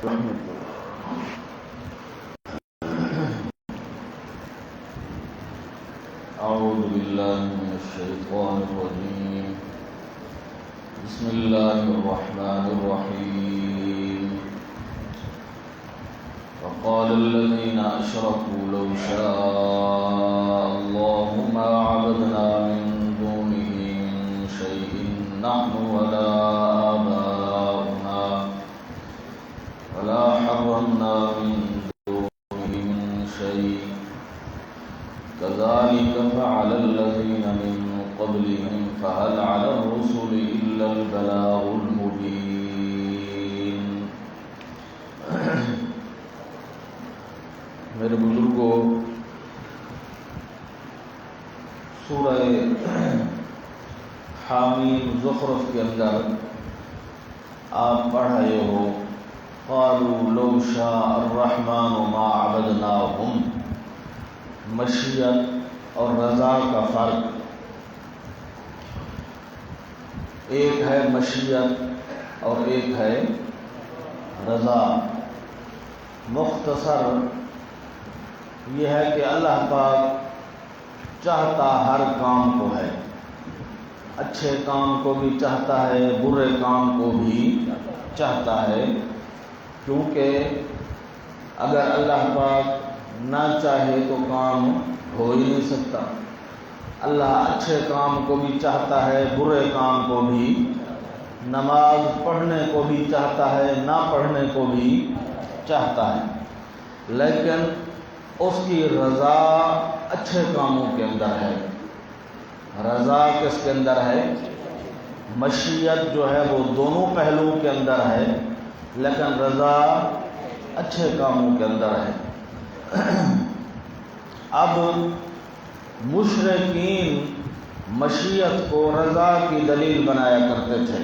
أعوذ بالله من الشيطان الرجيم. بسم الله الرحمن الرحيم. وقال الذين أشركوا لو شاء الله ما عبدنا من دونه من شيء نحن ولا آباؤنا ولا حرمنا من دونه من شيء كذلك فعل الذين من قبلهم فهل على الرسل إلا البلاغ المبين. میرے بزرگوں، سورہ حامیم زخرف کے اندر آپ پڑھ رہے ہو قالوا لو شاء الرحمن ما عبدناهم. مشیت اور رضا کا فرق، ایک ہے مشیت اور ایک ہے رضا. مختصر یہ ہے کہ اللہ پاک چاہتا ہر کام کو ہے، اچھے کام کو بھی چاہتا ہے، برے کام کو بھی چاہتا ہے، کیونکہ اگر اللہ پاک نہ چاہے تو کام ہو ہی نہیں سکتا. اللہ اچھے کام کو بھی چاہتا ہے، برے کام کو بھی، نماز پڑھنے کو بھی چاہتا ہے، نہ پڑھنے کو بھی چاہتا ہے، لیکن اس کی رضا اچھے کاموں کے اندر ہے. رضا کس کے اندر ہے؟ مشیت جو ہے وہ دونوں پہلوؤں کے اندر ہے، لیکن رضا اچھے کاموں کے اندر ہے. اب مشرکین مشیت کو رضا کی دلیل بنایا کرتے تھے،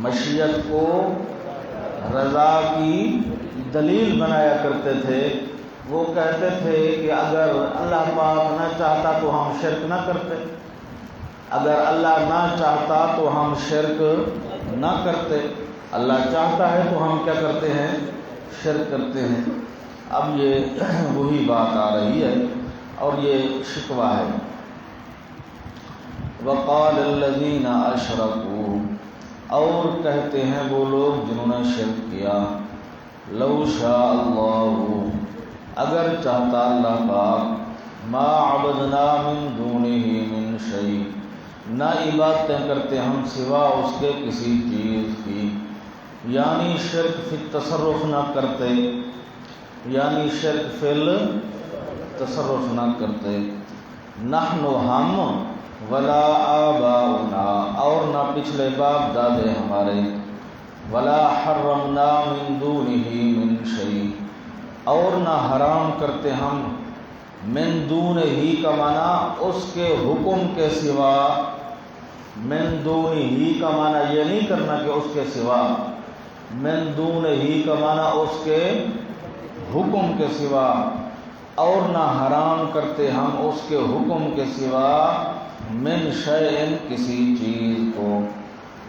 مشیت کو رضا کی دلیل بنایا کرتے تھے. وہ کہتے تھے کہ اگر اللہ پاک نہ چاہتا تو ہم شرک نہ کرتے، اگر اللہ نہ چاہتا تو ہم شرک نہ کرتے، اللہ چاہتا ہے تو ہم کیا کرتے ہیں؟ شرک کرتے ہیں. اب یہ وہی بات آ رہی ہے اور یہ شکوہ ہے. وقال الذین اشرکوا، اور کہتے ہیں وہ لوگ جنہوں نے شرک کیا، لو شاء اللہ، اگر چاہتا اللہ پاک، ما عبدنا من دونہ من شیء، نہ عبادتیں کرتے ہم سوا اس کے کسی چیز کی، یعنی شرک فی التصرف نہ کرتے، یعنی شرک فی التصرف نہ کرتے. نحن ہم، ولا آباؤنا، اور نہ پچھلے باپ دادے ہمارے، ولا حرمنا من دونہ من شیء، اور نہ حرام کرتے ہم، من دونہ کا معنی اس کے حکم کے سوا، من دونہ کا معنی یہ نہیں کرنا کہ اس کے سوا، من دونہ کا معنی اس کے حکم کے سوا، اور نہ حرام کرتے ہم اس کے حکم کے سوا، من شیء کسی چیز کو.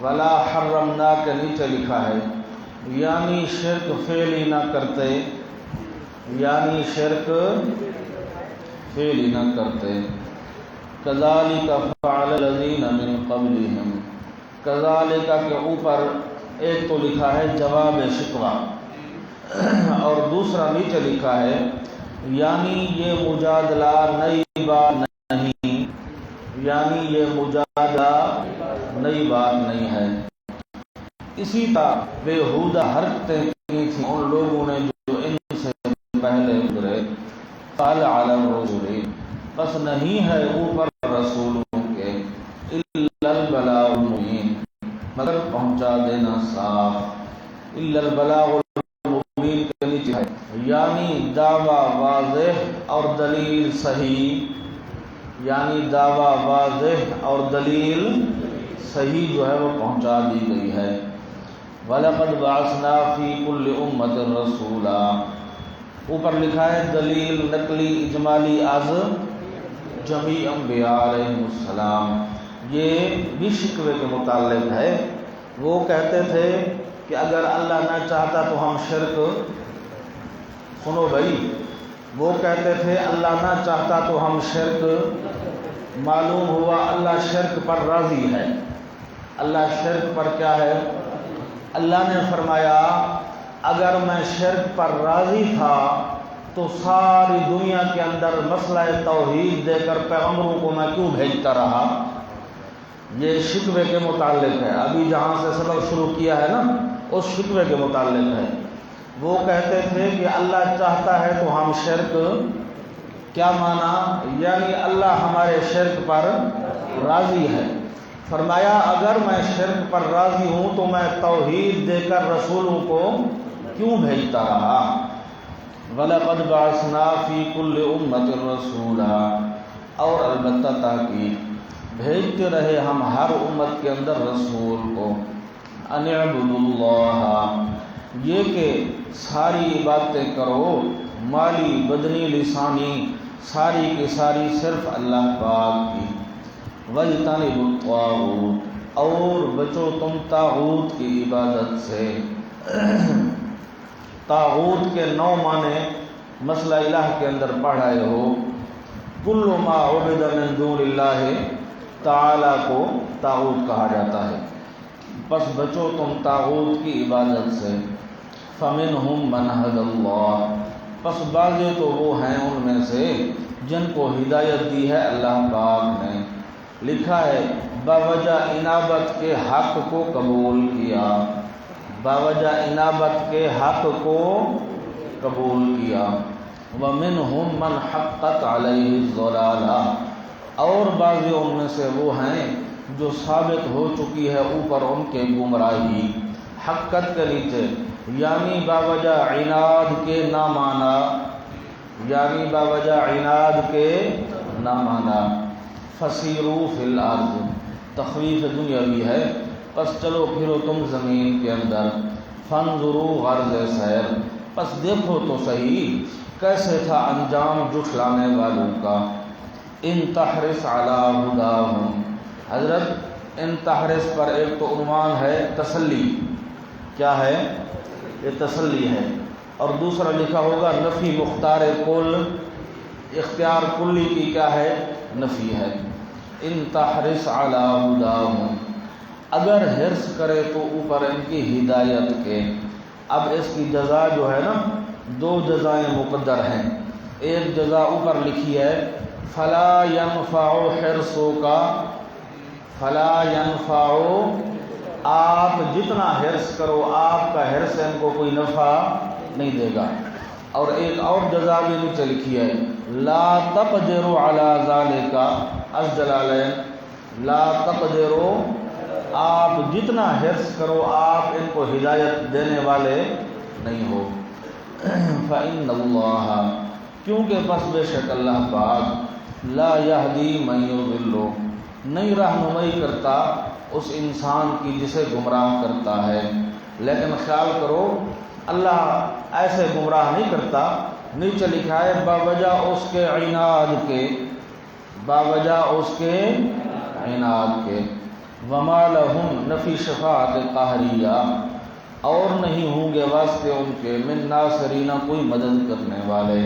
ولا حرمنا کے نیچے لکھا ہے یعنی شرک فعل ہی نہ کرتے، یعنی شرک فعل ہی نہ کرتے. کذالک فعل الذین من قبلہم، کذالک کے اوپر ایک تو لکھا ہے جواب شکوہ اور دوسرا نیچے لکھا ہے یعنی یہ مجادلہ نئی بات نہیں، یعنی یہ مجادلہ نئی بات نہیں ہے. اسی طرح بےہودہ حرکتیں کی تھیں ان لوگوں نے جو ان سے پہلے گزرے. قال علی الرسل، بس نہیں ہے اوپر رسولوں کے، الا البلاغ المبین، مگر پہنچا دینا صاف. الا البلاغ المبین کے نیچے ہے یعنی دعویٰ واضح اور دلیل صحیح، یعنی دعویٰ واضح اور دلیل صحیح جو ہے وہ پہنچا دی گئی ہے. وَلَقَدْ بَعَثْنَا فِي كُلِّ أُمَّةٍ رَسُولًا، اوپر لکھا ہے دلیل نقلی اجمالی از جمیع انبیاء علیہ السلام. یہ بھی شکوے کے متعلق ہے. وہ کہتے تھے کہ اگر اللہ نہ چاہتا تو ہم شرک، سنو بھائی، وہ کہتے تھے اللہ نہ چاہتا تو ہم شرک، معلوم ہوا اللہ شرک پر راضی ہے۔ اللہ شرک پر کیا ہے؟ اللہ نے فرمایا اگر میں شرک پر راضی تھا تو ساری دنیا کے اندر مسئلہ توحید دے کر پیغمبروں کو میں کیوں بھیجتا رہا؟ یہ شکوے کے متعلق ہے، ابھی جہاں سے سبق شروع کیا ہے نا اس شکوے کے متعلق ہے۔ وہ کہتے تھے کہ اللہ چاہتا ہے تو ہم شرک، کیا معنی؟ یعنی اللہ ہمارے شرک پر راضی ہے۔ فرمایا اگر میں شرک پر راضی ہوں تو میں توحید دے کر رسولوں کو کیوں بھیجتا رہا؟ وَلَقَدْ بَعَثْنَا فِي كُلِّ أُمَّةٍ رَسُولًا، اور البتہ تاکید بھیجتے رہے ہم ہر امت کے اندر رسول کو، أَنِ اعْبُدُوا اللَّهَ، یہ کہ ساری عبادتیں کرو، مالی بدنی لسانی ساری کی ساری صرف اللہ پاک کی، وَاجْتَنِبُوا الطَّاغُوتَ، اور بچو تم طاغوت کی عبادت سے۔ طاغوت کے 9 معنی مسئلہ الہ کے اندر پڑھ رہے ہو۔ کل ما عبد من دون اللہ تعالیٰ کو طاغوت کہا جاتا ہے، بس بچو تم طاغوت کی عبادت سے۔ فمنہم من ھدی اللہ، پس بعضے تو وہ ہیں ان میں سے جن کو ہدایت دی ہے اللہ پاک نے، لکھا ہے باوجہ انابت کے حق کو قبول کیا، باوجہ انابت کے حق کو قبول کیا۔ وَمِنْهُمْ مَنْ حَقَّتْ عَلَيْهِ الضَّلَالَةُ، اور بعض ان میں سے وہ ہیں جو ثابت ہو چکی ہے اوپر ان کے گمراہی، حقت کے نیچے، یعنی باوجہ عناد کے نہ مانا، یعنی باوجہ عناد کے نہ مانا۔ فَسِيرُوا فِي الْأَرْضِ، تخویف دنیاوی ہے، پس چلو پھرو تم زمین کے اندر، فانظروا غرض سیر، پس دیکھو تو صحیح کیسے تھا انجام جھٹلانے والوں کا۔ ان تحرص علی ھداھم، حضرت ان تحرص پر ایک تو عنوان ہے تسلی، کیا ہے؟ یہ تسلی ہے، اور دوسرا لکھا ہوگا نفی مختار کل، اختیار کلی کی کیا ہے؟ نفی ہے۔ ان تحرص علی ھداھم، اگر حرص کرے تو اوپر ان کی ہدایت کے۔ اب اس کی جزا جو ہے نا 2 جزائیں مقدر ہیں، ایک جزا اوپر لکھی ہے فلا ينفع حرصوں کا، فلا ينفع، آپ جتنا حرص کرو آپ کا حرص ان کو کوئی نفع نہیں دے گا، اور ایک اور جزا بھی نیچے لکھی ہے لا تقدروا علی ذالک الجلالین، لا تقدروا، آپ جتنا حرص کرو آپ ان کو ہدایت دینے والے نہیں ہو۔ فإن اللہ، کیونکہ پس بے شک اللہ پاک لا یہدی من یضل، نہیں رہنمائی کرتا اس انسان کی جسے گمراہ کرتا ہے۔ لیکن خیال کرو اللہ ایسے گمراہ نہیں کرتا، نیچے لکھا ہے باوجہ اس کے عناد کے، باوجہ اس کے عناد کے۔ وما لہم، نفی شفاعت قہریہ، اور نہیں ہوں گے واسطے ان کے من ناصرین، کوئی مدد کرنے والے۔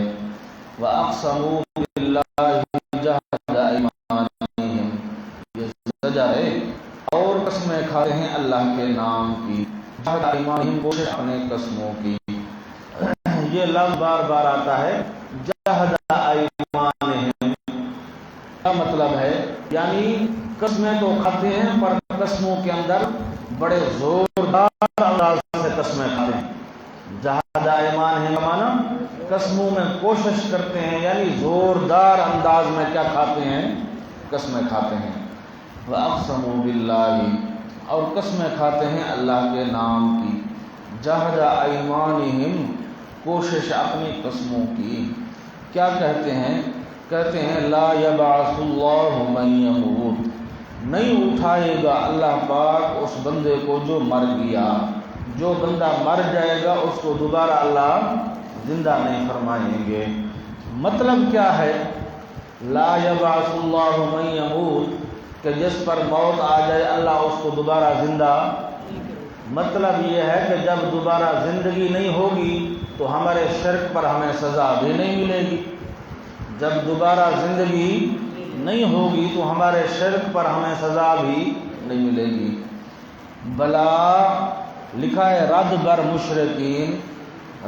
وَأَقْسَمُوا بِاللَّهِ جَهْدَ أَيْمَانِهِمْ، یہ سجا ہے، اور قسمیں کھاتے ہیں اللہ کے نام کی، جہد ایمانہم، کوشش اپنے قسموں کی۔ یہ لفظ بار بار آتا ہے جہد ایمانہم، کیا مطلب ہے؟ یعنی قسمیں تو کھاتے ہیں پر قسموں کے اندر بڑے زوردار انداز سے قسمیں کھاتے ہیں۔ جہاد ایمان ہے مانا قسموں میں کوشش کرتے ہیں، یعنی زوردار انداز میں کیا کھاتے ہیں؟ قسمیں کھاتے ہیں۔ وَأَقْسَمُوا بِاللَّهِ، اور قسمیں کھاتے ہیں اللہ کے نام کی، جہد ایمانہم، کوشش اپنی قسموں کی۔ کیا کہتے ہیں؟ کہتے ہیں لا یبعث اللہ من یموت، نہیں اٹھائے گا اللہ پاک اس بندے کو جو مر گیا، جو بندہ مر جائے گا اس کو دوبارہ اللہ زندہ نہیں فرمائیں گے۔ مطلب کیا ہے لا یبعث اللہ من یموت؟ کہ جس پر موت آ جائے اللہ اس کو دوبارہ زندہ مطلب یہ ہے کہ جب دوبارہ زندگی نہیں ہوگی تو ہمارے شرک پر ہمیں سزا بھی نہیں ملے گی. جب دوبارہ زندگی نہیں ہوگی تو ہمارے شرک پر ہمیں سزا بھی نہیں ملے گی. بلا لکھا ہے رد بر مشرکین،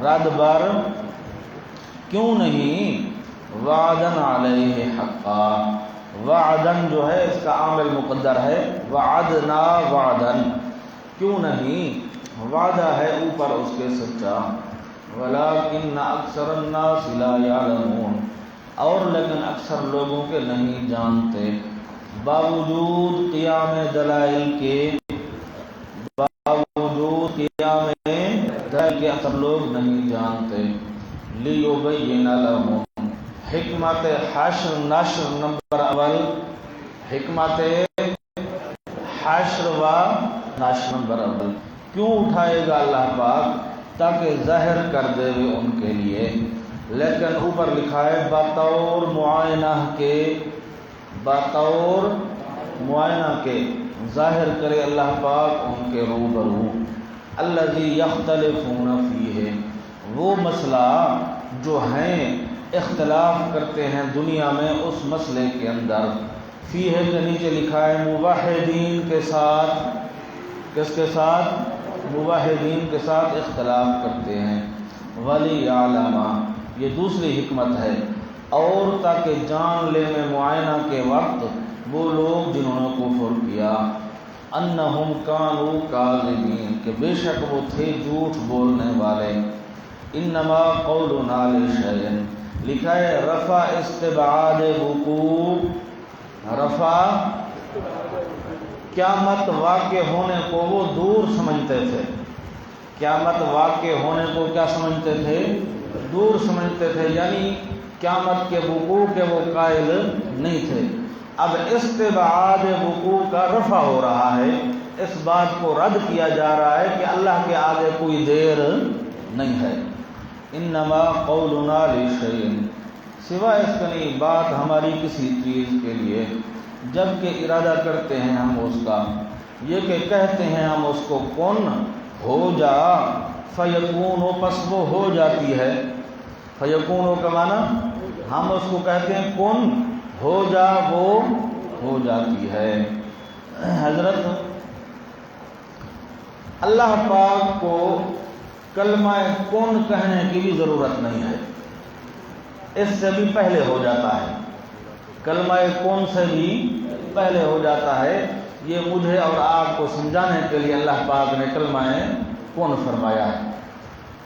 رد بر کیوں نہیں، وعدن علیہ حقا، وعدن جو ہے اس کا عامل مقدر ہے، وعدنا وعدن، کیوں نہیں وعدہ ہے اوپر اس کے سچا. ولکن اکثر الناس لا یعلمون، اور لیکن اکثر لوگوں کے نہیں جانتے. باوجود قیام دلائل کے، باوجود قیام دلائل کے اکثر لوگ نہیں جانتے. لیبین لہم، حکمت حشر نشر نمبر اول، حکمت حشر و نشر نمبر اول کیوں اٹھائے گا اللہ پاک؟ تاکہ ظاہر کر دے ان کے لیے. لیکن اوپر لکھا ہے بطور معائنہ کے، بطور معائنہ کے ظاہر کرے اللہ پاک ان کے روبرو. الذی یختلفون فیہ، وہ مسئلہ جو ہیں اختلاف کرتے ہیں دنیا میں اس مسئلے کے اندر. فیہ کے نیچے لکھا ہے موحدین کے ساتھ، کس کے ساتھ؟ موحدین کے ساتھ اختلاف کرتے ہیں. وَلِيَعْلَمَ، یہ دوسری حکمت ہے، اور تاکہ جان لے میں معائنہ کے وقت وہ لوگ جنہوں نے کفر کیا، انہم کانوا کاذبین، کہ بے شک وہ تھے جھوٹ بولنے والے. انما قولنا لشیء، لکھا ہے رفع استبعاد وقوع، رفع قیامت واقع ہونے کو وہ دور سمجھتے تھے. قیامت واقع ہونے کو کیا سمجھتے تھے؟ دور سمجھتے تھے، یعنی قیامت کے وقوع کے وہ قائل نہیں تھے. اب استبعاد وقوع کا رفع ہو رہا ہے، اس بات کو رد کیا جا رہا ہے کہ اللہ کے آگے کوئی دیر نہیں ہے. انما قولنا لشیء، سوائے اس کا نہیں بات ہماری کسی چیز کے لیے، جب کہ ارادہ کرتے ہیں ہم اس کا، یہ کہ کہتے ہیں ہم اس کو کن ہو جا، فیکون، پس وہ ہو جاتی ہے. فیکون کا معنی ہم اس کو کہتے ہیں کن ہو جا، وہ ہو جاتی ہے. حضرت اللہ پاک کو کلمہ کن کہنے کی بھی ضرورت نہیں ہے، اس سے بھی پہلے ہو جاتا ہے، کلمہ کن سے بھی پہلے ہو جاتا ہے. یہ مجھے اور آپ کو سمجھانے کے لیے اللہ پاک نے کلمہ کن فرمایا ہے.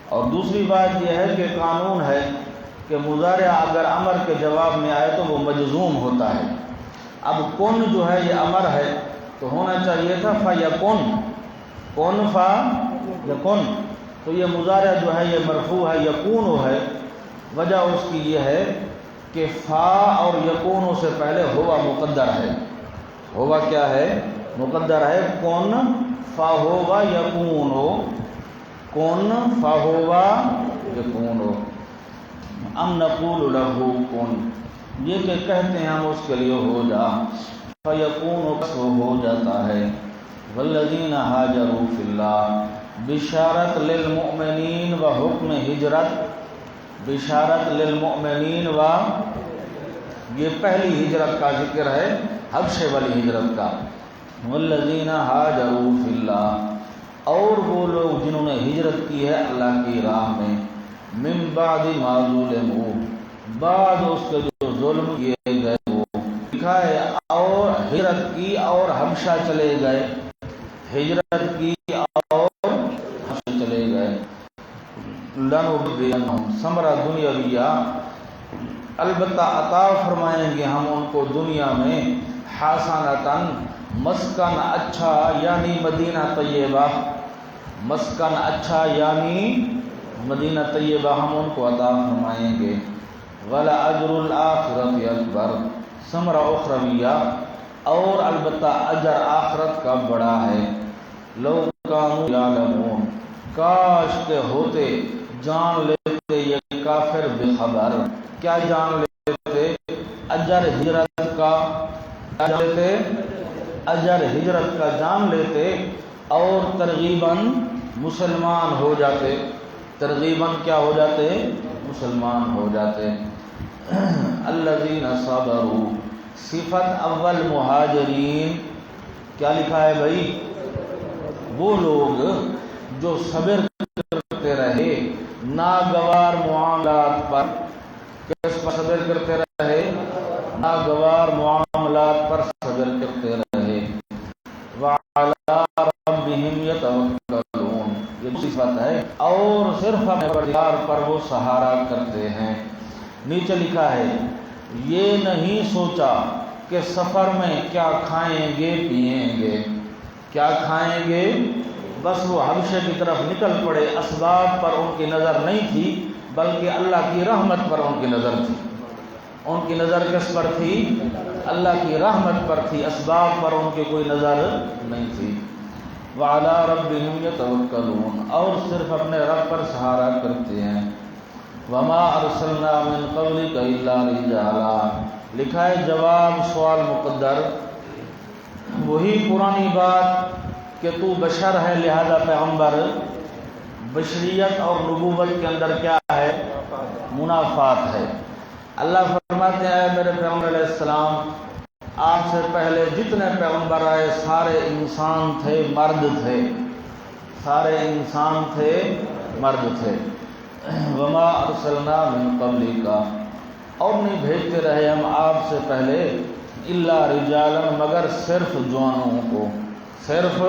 اور دوسری بات یہ ہے کہ قانون ہے کہ مضارع اگر امر کے جواب میں آئے تو وہ مجزوم ہوتا ہے. اب کن جو ہے یہ امر ہے تو ہونا چاہیے تھا فیکن، کن فیکن، تو یہ مضارع جو ہے یہ مرفوع ہے، یکون ہے. وجہ اس کی یہ ہے کہ فا اور یکون سے پہلے ہوا مقدر ہے. ہوا کیا ہے؟ مقدر ہے. کن فا ہوا یکون، کن فا ہوا یکون. ام نقول لہ کن، یہ کہ کہتے ہیں ہم اس کے لیے ہو جا، فیکون، پس وہ ہو جاتا ہے. والذین ہاجروا فی اللہ، بشارت للمؤمنین و حکم ہجرت، بشارت للمؤمنین و، یہ پہلی ہجرت کا ذکر ہے، حبشے والی ہجرت کا. والذین ہاجروا فی اللہ، اور وہ لوگ جنہوں نے ہجرت کی ہے اللہ کی راہ میں، من بعد ما ظلموا، بعد اس کے جو ظلم کیے گئے وہ، لکھا ہے اور ہجرت کی اور حبشہ چلے گئے، ہجرت کی اور حبشہ چلے گئے. لنبوینہم، ثمرہ دنیاویہ، البتہ عطا فرمائیں گے ہم ان کو دنیا میں، حسنتاً، مسکن اچھا، یعنی مدینہ طیبہ، مسکن اچھا یعنی مدینہ طیبہ ہم ان کو عطا فرمائیں گے. وَلَأَجْرُ الْآخِرَةِ أَكْبَرُ، ثمرہ اخرویہ، اور البتہ اجر آخرت کا بڑا ہے. لَوْ كَانُوا يَعْلَمُونَ، کاش کے ہوتے جان لیتے یہ کافر بے خبر. کیا جان لیتے؟ اجر ہجرت کا، اجر ہجرت کا جان لیتے. اور ترغیباً مسلمان ہو جاتے، ترغیباً کیا ہو جاتے؟ مسلمان ہو جاتے۔ الذین صبروا، صفت اول مہاجرین، کیا لکھا ہے بھائی؟ وہ لوگ جو صبر کرتے رہے ناگوار معاملات پر، کس پر صبر کرتے رہے؟ ناگوار معاملات پر صبر کرتے رہے۔ وعلی ربہم یتوکلون، یہ صفت ہے، اور صرف اپنے پروردگار پر وہ سہارا کرتے ہیں۔ نیچے لکھا ہے یہ نہیں سوچا کہ سفر میں کیا کھائیں گے پیئیں گے، کیا کھائیں گے، بس وہ حبشے کی طرف نکل پڑے، اسباب پر ان کی نظر نہیں تھی بلکہ اللہ کی رحمت پر ان کی نظر تھی۔ ان کی نظر کس پر تھی؟ اللہ کی رحمت پر تھی، اسباب پر ان کی کوئی نظر نہیں تھی۔ وعلی ربہم یتوکلون، اور صرف اپنے رب پر سہارا کرتے ہیں۔ وما ارسلنا من قبلک الا رجالا، لکھا ہے جواب سوال مقدر، وہی پرانی بات کہ تو بشر ہے لہذا پیغمبر، بشریت اور نبوت کے اندر کیا ہے؟ منافات ہے۔ اللہ فرماتے ہیں میرے پیغمبر علیہ السلام، آپ سے پہلے جتنے پیغمبر آئے سارے انسان تھے، مرد تھے، سارے انسان تھے، مرد تھے۔ وما ارسلنا من قبلک، اور نہیں بھیجتے رہے ہم آپ سے پہلے الا رجالا، مگر صرف جوانوں کو، صرف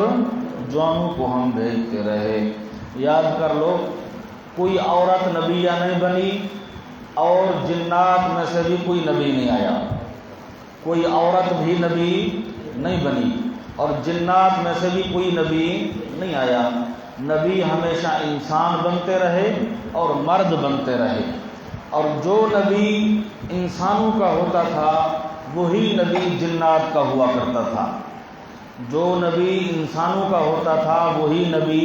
جوانوں کو ہم بھیجتے رہے۔ یاد کر لو، کوئی عورت نبیہ نہیں بنی اور جنات میں سے بھی کوئی نبی نہیں آیا، کوئی عورت بھی نبی نہیں بنی اور جنات میں سے بھی کوئی نبی نہیں آیا۔ نبی ہمیشہ انسان بنتے رہے اور مرد بنتے رہے، اور جو نبی انسانوں کا ہوتا تھا وہی نبی جنات کا ہوا کرتا تھا، جو نبی انسانوں کا ہوتا تھا وہی نبی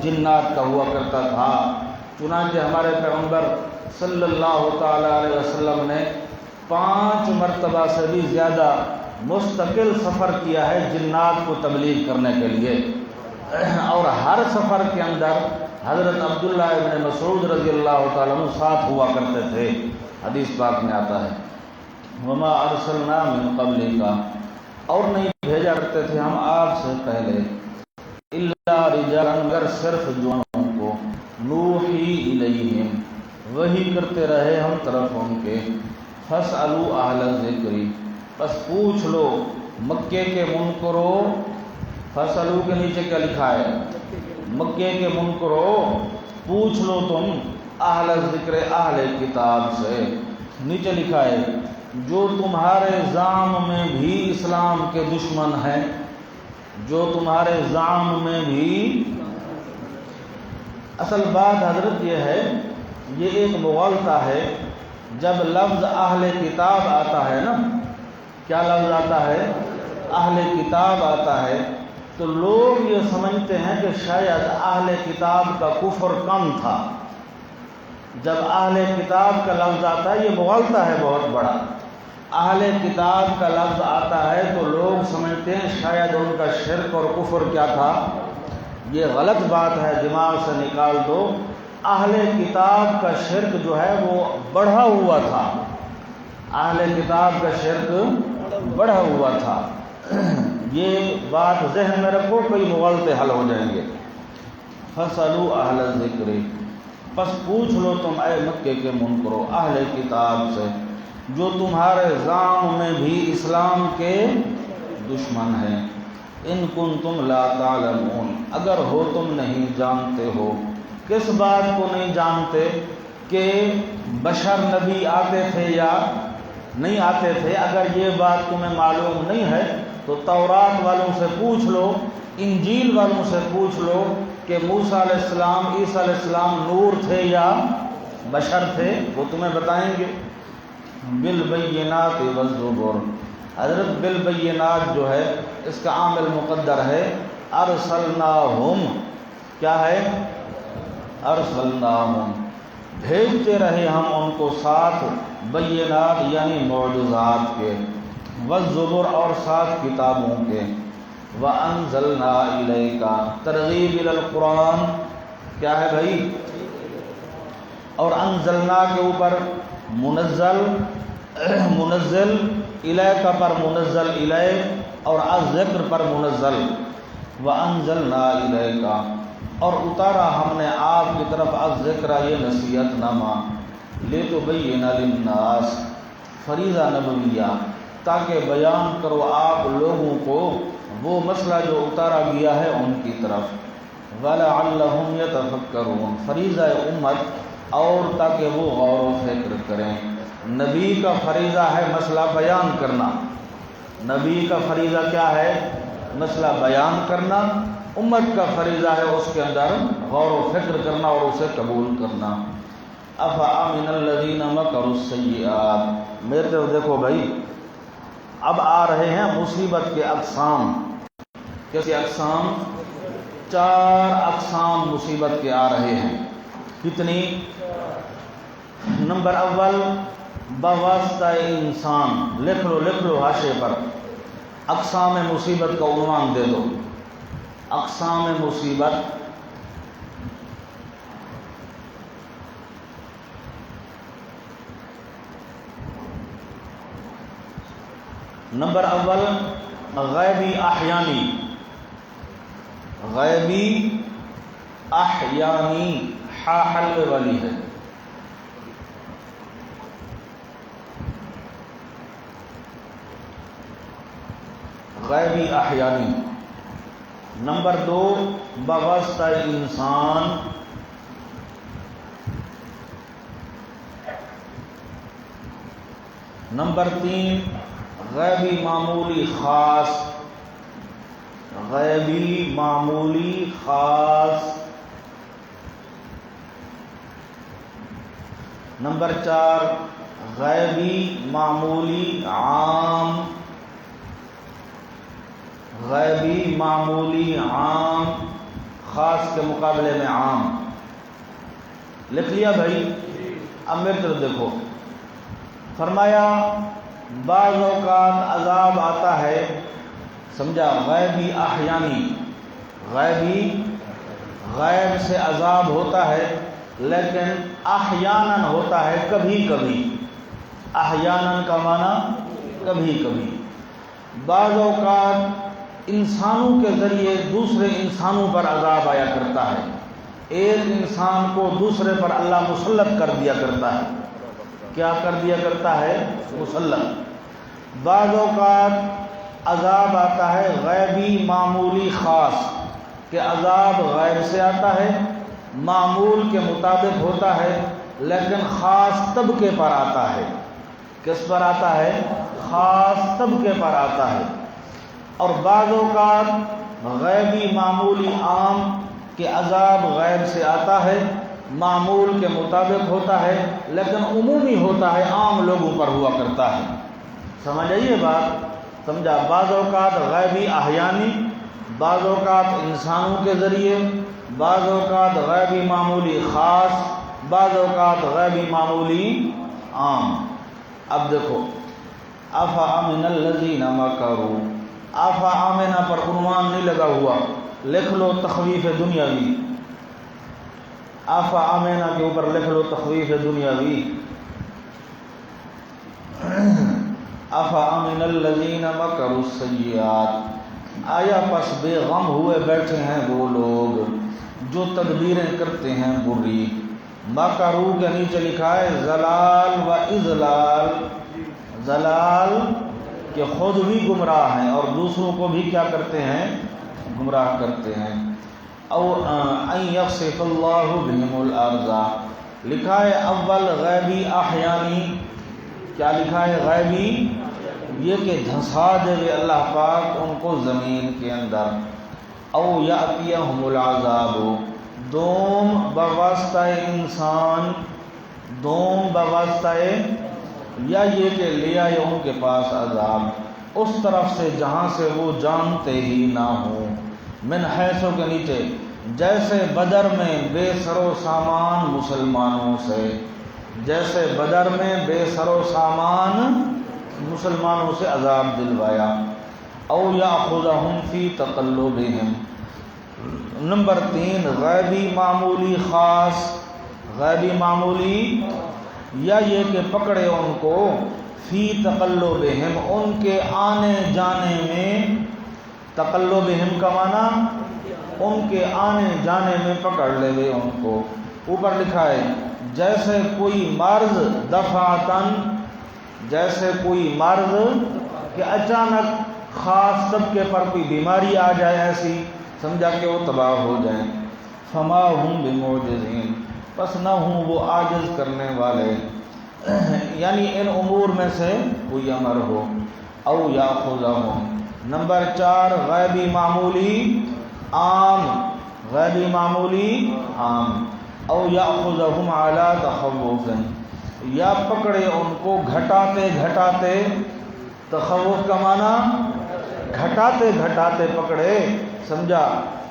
جنات کا ہوا کرتا تھا۔ چنانچہ ہمارے پیغمبر صلی اللہ تعالیٰ علیہ وسلم نے 5 مرتبہ سے بھی زیادہ مستقل سفر کیا ہے جنات کو تبلیغ کرنے کے لیے، اور ہر سفر کے اندر حضرت عبداللہ ابن مسعود رضی اللہ تعالیٰ عنہ ساتھ ہوا کرتے تھے، حدیث پاک میں آتا ہے۔ وما ارسلنا من قبلک، اور نہیں بھیجا کرتے تھے ہم آپ سے پہلے الا رجالا، مگر صرف جوانوں کو، نوحی الیہم، وحی کرتے رہے ہم طرف ان کے۔ فاسألوا اہل الذکر، بس پوچھ لو مکے کے منکرو، فاسألوا کے نیچے کیا لکھا ہے؟ مکے کے منکرو، پوچھ لو تم اہل الذکر، اہل کتاب سے۔ نیچے لکھا ہے جو تمہارے زعم میں بھی اسلام کے دشمن ہیں، جو تمہارے زعم میں بھی، اصل بات حضرت یہ ہے، یہ ایک مغالطہ ہے، جب لفظ اہل کتاب آتا ہے نا، کیا لفظ آتا ہے؟ اہل کتاب آتا ہے، تو لوگ یہ سمجھتے ہیں کہ شاید اہل کتاب کا کفر کم تھا۔ جب اہل کتاب کا لفظ آتا ہے، یہ مغالطہ ہے بہت بڑا، اہل کتاب کا لفظ آتا ہے تو لوگ سمجھتے ہیں شاید ان کا شرک اور کفر کیا تھا، یہ غلط بات ہے، دماغ سے نکال دو۔ اہل کتاب کا شرک جو ہے وہ بڑھا ہوا تھا، اہل کتاب کا شرک بڑھا ہوا تھا، یہ بات ذہن میں رکھو، کئی مغالطے حل ہو جائیں گے۔ فاسألوا اہل الذکر، پس پوچھ لو تم اے مکے کے منکرو اہل کتاب سے، جو تمہارے زعم میں بھی اسلام کے دشمن ہیں، ان کنتم لا تعلمون، اگر ہو تم نہیں جانتے ہو۔ کس بات کو نہیں جانتے؟ کہ بشر نبی آتے تھے یا نہیں آتے تھے؟ اگر یہ بات تمہیں معلوم نہیں ہے تو تورات والوں سے پوچھ لو، انجیل والوں سے پوچھ لو کہ موسیٰ علیہ السلام، عیسیٰ علیہ السلام نور تھے یا بشر تھے، وہ تمہیں بتائیں گے۔ بالبینات والزبر، حضرت بالبینات جو ہے اس کا عامل مقدر ہے، ارسلناہم، کیا ہے؟ ارسلناہم، بھیجتے رہے ہم ان کو ساتھ بینات یعنی معجزات کے، والزبر اور ساتھ کتابوں کے۔ وَأَنزَلْنَا إِلَيْكَ ترغیب الی القرآن کیا ہے بھائی؟ اور انزلنا کے اوپر منزل الیک پر منزل الیک اور الذکر پر منزل وَأَنزَلْنَا إِلَيْكَ اور اتارا ہم نے آپ کی طرف الذکر یہ نصیحت نامہ لِتُبَيِّنَ لِلنَّاسِ فریضہ نبویہ تاکہ بیان کرو آپ لوگوں کو وہ مسئلہ جو اتارا گیا ہے ان کی طرف وَلَعَلَّهُمْ يَتَفَكَّرُونَ فریضہ امت اور تاکہ وہ غور و فکر کریں۔ نبی کا فریضہ ہے مسئلہ بیان کرنا، نبی کا فریضہ کیا ہے؟ مسئلہ بیان کرنا۔ امت کا فریضہ ہے اس کے اندر غور و فکر کرنا اور اسے قبول کرنا۔ أَفَأَمِنَ الَّذِينَ مَكَرُوا السَّيِّئَاتِ میرے طرف دیکھو بھائی، اب آ رہے ہیں مصیبت کے اقسام۔ کیسے اقسام؟ 4 اقسام مصیبت کے آ رہے ہیں۔ کتنی؟ نمبر اول بواسطہ انسان، لکھ لو حاشے پر، اقسام مصیبت کا عنوان دے دو۔ اقسام مصیبت، نمبر اول غیبی احیانی، غیبی احیانی، ہا حلقے والی ہے۔ غیبی احیانی۔ نمبر 2 بواسطہ انسان، نمبر 3 غیبی معمولی خاص، غیبی معمولی خاص۔ نمبر 4 غیبی معمولی عام، غیبی معمولی عام، خاص کے مقابلے میں عام۔ لکھ لیا بھائی؟ اب میری طرف دیکھو، فرمایا بعض اوقات عذاب آتا ہے، سمجھا؟ غیبی احیانی، غیبی غیب سے عذاب ہوتا ہے، لیکن احیاناً ہوتا ہے کبھی کبھی۔ احیاناً کا معنی کبھی کبھی۔ بعض اوقات انسانوں کے ذریعے دوسرے انسانوں پر عذاب آیا کرتا ہے، ایک انسان کو دوسرے پر اللہ مسلط کر دیا کرتا ہے۔ کیا کر دیا کرتا ہے؟ مسلط۔ بعض اوقات عذاب آتا ہے غیبی معمولی خاص، کہ عذاب غیب سے آتا ہے، معمول کے مطابق ہوتا ہے، لیکن خاص طبقے پر آتا ہے۔ کس پر آتا ہے؟ خاص طبقے پر آتا ہے۔ اور بعض اوقات غیبی معمولی عام، کہ عذاب غیب سے آتا ہے، معمول کے مطابق ہوتا ہے، لیکن عمومی ہوتا ہے، عام لوگوں پر ہوا کرتا ہے۔ سمجھ آئیے بات؟ سمجھا؟ بعض اوقات غیبی احیانی، بعض اوقات انسانوں کے ذریعے، بعض اوقات غیبی معمولی خاص، بعض اوقات غیبی معمولی عام۔ اب دیکھو، افامن الذین مکروا، آفا آمنہ پر عنوان نہیں لگا ہوا، لکھ لو تخویف دنیاوی۔ آفا آمنہ کے اوپر لکھ لو تخویف دنیاوی۔ آفا آمن الذین مکروا السیئات، آیا پس بے غم ہوئے بیٹھے ہیں وہ لوگ جو تدبیریں کرتے ہیں بری۔ مکروا کے نیچے لکھا ہے ضلال و اضلال، ضلال کہ خود بھی گمراہ ہیں اور دوسروں کو بھی کیا کرتے ہیں؟ گمراہ کرتے ہیں۔ او ان یخسف اللہ بہم الارض، لکھا ہے اول غیبی احیانی، کیا لکھا ہے؟ غیبی، یہ کہ دھنسا دے اللہ پاک ان کو زمین کے اندر۔ او یاتیہم العذاب، دوم بواسطہ انسان، دوم بواسطہ یا یہ کہ لے آئے ان کے پاس عذاب اس طرف سے جہاں سے وہ جانتے ہی نہ ہوں۔ من حیثوں کے نیچے، جیسے بدر میں بے سر و سامان مسلمانوں سے، جیسے بدر میں بے سر و سامان مسلمانوں سے عذاب دلوایا۔ او یاخذہم فی تقلبہم۔ نمبر 3 غیبی معمولی خاص، غیبی معمولی یا یہ کہ پکڑے ان کو فی تقلبہم ان کے آنے جانے میں، تقلبہم کا معنی ان کے آنے جانے میں پکڑ لے گئے ان کو۔ اوپر لکھا ہے جیسے کوئی مرض دفعتاً، جیسے کوئی مرض کہ اچانک خاص طبقے پر کوئی بیماری آ جائے ایسی سمجھا کہ وہ تباہ ہو جائیں۔ فما ہم بمعجزین، پس نہ ہوں وہ عاجز کرنے والے، یعنی ان امور میں سے کوئی امر ہو۔ او یاخذہم۔ نمبر 4 غیبی معمولی عام، غیبی معمولی عام۔ او یاخذہم علی تخوف، یا پکڑے ان کو گھٹاتے گھٹاتے، تخوف کا معنی گھٹاتے گھٹاتے پکڑے سمجھا،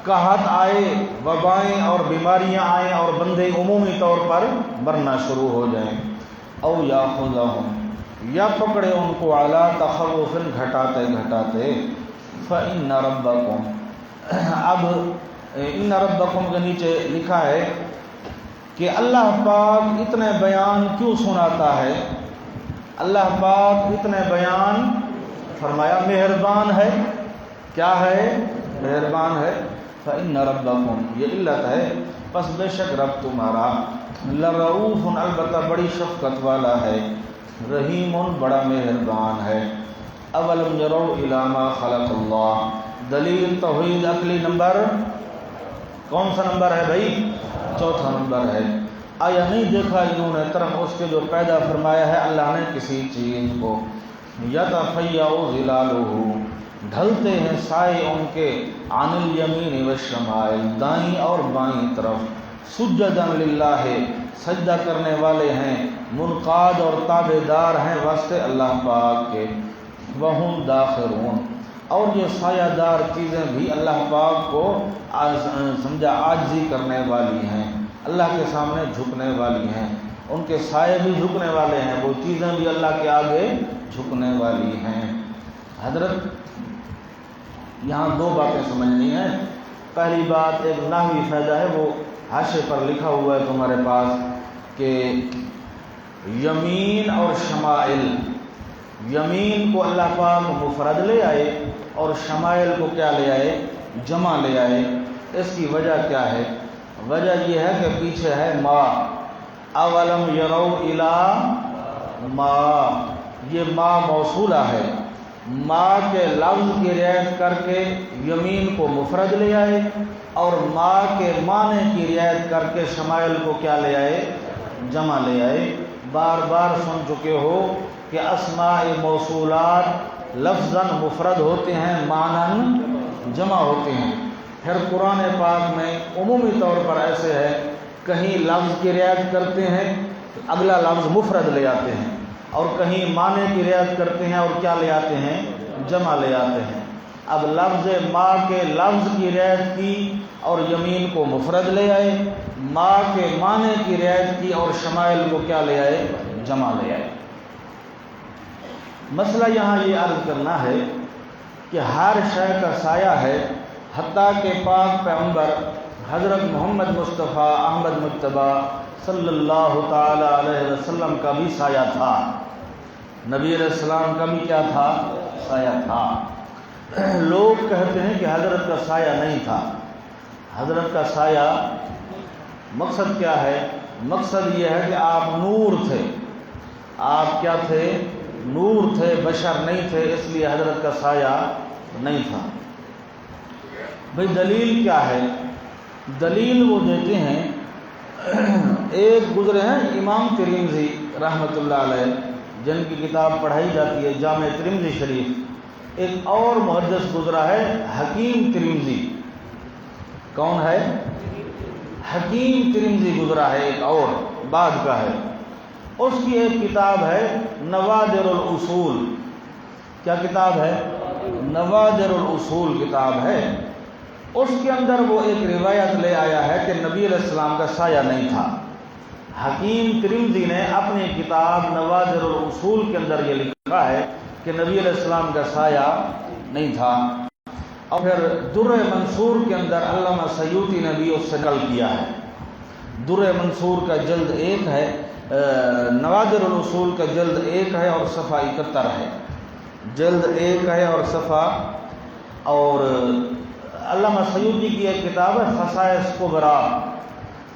قحط آئے، وبائیں اور بیماریاں آئیں اور بندے عمومی طور پر مرنا شروع ہو جائیں۔ او یاخذہم، یا پکڑے ان کو علی تخوف گھٹاتے گھٹاتے۔ فإن ربکم، اب ان ربکم کے نیچے لکھا ہے کہ اللہ پاک اتنے بیان کیوں سناتا ہے؟ اللہ پاک اتنے بیان فرمایا مہربان ہے، کیا ہے؟ مہربان ہے۔ فإن ربکم، یہ علت ہے، پس بے شک رب تمہارا لرؤوف، البتہ بڑی شفقت والا ہے، رحیم، بڑا مہربان ہے۔ اولم یروا الی ما خلق اللہ، دلیل توحید عقلی نمبر کون سا نمبر ہے بھائی؟ چوتھا نمبر ہے۔ آیا نہیں دیکھا انہوں نے طرف اس کے جو پیدا فرمایا ہے اللہ نے کسی چیز کو، یتفیأ ظلالہ، ڈھلتے ہیں سائے ان کے، عن الیمین والشمائل، دائیں اور بائیں طرف، سجدا للہ، سجدہ کرنے والے ہیں، منقاد اور تابع دار ہیں واسطے اللہ پاک کے، وہم داخرون، اور یہ سایہ دار چیزیں بھی اللہ پاک کو سمجھا عاجزی کرنے والی ہیں، اللہ کے سامنے جھکنے والی ہیں، ان کے سائے بھی جھکنے والے ہیں، وہ چیزیں بھی اللہ کے آگے جھکنے والی ہیں۔ حضرت یہاں 2 باتیں سمجھنی ہیں۔ پہلی بات ایک نحوی فائدہ ہے، وہ حاشیے پر لکھا ہوا ہے تمہارے پاس کہ یمین اور شمائل، یمین کو اللہ پاک مفرد لے آئے اور شمائل کو کیا لے آئے؟ جمع لے آئے۔ اس کی وجہ کیا ہے؟ وجہ یہ ہے کہ پیچھے ہے ما، اولم یروا الی ما، یہ ما موصولہ ہے، ما کے لفظ کی رعایت کر کے یمین کو مفرد لے آئے اور ما کے معنی کی رعایت کر کے شمائل کو کیا لے آئے؟ جمع لے آئے۔ بار بار سن چکے ہو کہ اسماء موصولات لفظاً مفرد ہوتے ہیں، معناً جمع ہوتے ہیں۔ پھر قرآن پاک میں عمومی طور پر ایسے ہے، کہیں لفظ کی رعایت کرتے ہیں اگلا لفظ مفرد لے آتے ہیں، اور کہیں معنی کی رعایت کرتے ہیں اور کیا لے آتے ہیں؟ جمع لے آتے ہیں۔ اب لفظ ما کے لفظ کی رعایت کی اور یمین کو مفرد لے آئے، ما کے معنی کی رعایت کی اور شمائل کو کیا لے آئے؟ جمع لے آئے۔ مسئلہ یہاں یہ عرض کرنا ہے کہ ہر شے کا سایہ ہے، حتیٰ کہ پاک پیغمبر حضرت محمد مصطفیٰ احمد مجتبیٰ صلی اللہ تعالی علیہ وسلم کا بھی سایہ تھا، نبی علیہ السلام کا بھی کیا تھا؟ سایہ تھا۔ لوگ کہتے ہیں کہ حضرت کا سایہ نہیں تھا۔ حضرت کا سایہ مقصد کیا ہے؟ مقصد یہ ہے کہ آپ نور تھے، آپ کیا تھے؟ نور تھے، بشر نہیں تھے، اس لیے حضرت کا سایہ نہیں تھا۔ بھئی دلیل کیا ہے؟ دلیل وہ دیتے ہیں، ایک گزرے ہیں امام ترمذی رحمۃ اللہ علیہ، جن کی کتاب پڑھائی جاتی ہے جامع ترمذی شریف۔ ایک اور محدث گزرا ہے حکیم ترمذی۔ کون ہے؟ حکیم ترمذی گزرا ہے، ایک اور بعد کا ہے۔ اس کی ایک کتاب ہے نوادر الاصول۔ کیا کتاب ہے؟ نوادر الاصول کتاب ہے۔ اس کے اندر وہ ایک روایت لے آیا ہے کہ نبی علیہ السلام کا سایہ نہیں تھا۔ حکیم ترمذی نے اپنی کتاب نوادر الاصول کے اندر یہ لکھا ہے کہ نبی علیہ السلام کا سایہ نہیں تھا۔ اور پھر در منصور کے اندر علامہ سیوطی نے بھی اس سے نقل کیا ہے۔ در منصور کا جلد 1 ہے، نوادر الاصول کا جلد 1 ہے اور صفحہ 71 ہے، جلد 1 ہے اور صفحہ۔ اور علامہ سیوطی کی ایک کتاب ہے خصائص کبریٰ،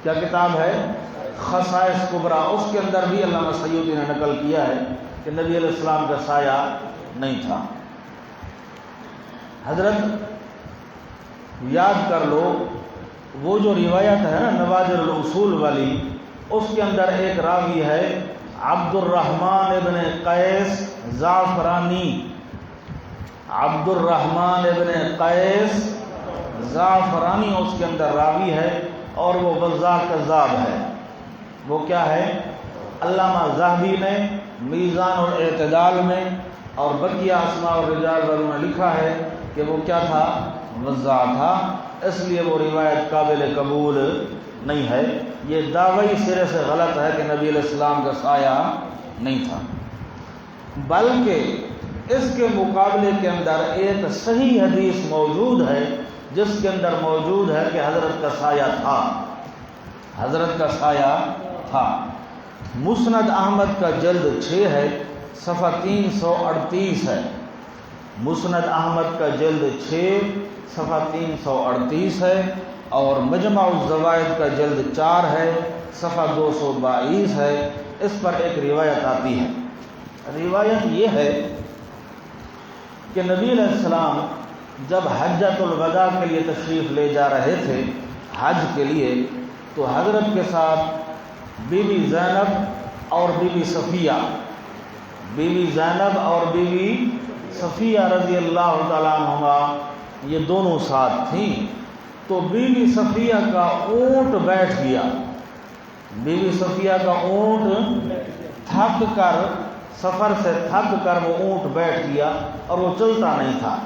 کیا کتاب ہے؟ خصائص کبریٰ، اس کے اندر بھی علامہ سیوطی نے نقل کیا ہے کہ نبی علیہ السلام کا سایہ نہیں تھا۔ حضرت یاد کر لو، وہ جو روایت ہے نا نوادر الاصول والی، اس کے اندر ایک راوی ہے عبد الرحمن ابن قیس زعفرانی، عبد الرحمن ابن قیس زعفرانی اس کے اندر راوی ہے، اور وہ وضاح کذاب ہے۔ وہ کیا ہے؟ علامہ ذہبی نے میزان الاعتدال میں اور بقیہ اسماء الرجال والوں نے لکھا ہے کہ وہ کیا تھا؟ وضاح تھا، اس لیے وہ روایت قابل قبول نہیں ہے۔ یہ دعوی سرے سے غلط ہے کہ نبی علیہ السلام کا سایہ نہیں تھا، بلکہ اس کے مقابلے کے اندر ایک صحیح حدیث موجود ہے جس کے اندر موجود ہے کہ حضرت کا سایہ تھا، حضرت کا سایہ تھا۔ مسند احمد کا جلد 6 ہے، صفحہ 338 ہے، مسند احمد کا جلد 6 صفحہ 338 ہے، اور مجمع الزوائد کا جلد 4 ہے، صفحہ 222 ہے۔ اس پر ایک روایت آتی ہے، روایت یہ ہے کہ نبی علیہ السلام جب حجۃ الوداع کے لیے تشریف لے جا رہے تھے حج کے لیے، تو حضرت کے ساتھ بی بی زینب اور بی بی صفیہ، بی بی زینب اور بی بی صفیہ رضی اللہ تعالیٰ عنہما، یہ دونوں ساتھ تھیں۔ تو بی بی صفیہ کا اونٹ بیٹھ گیا، بی بی صفیہ کا اونٹ تھک کر، سفر سے تھک کر وہ اونٹ بیٹھ گیا اور وہ چلتا نہیں تھا۔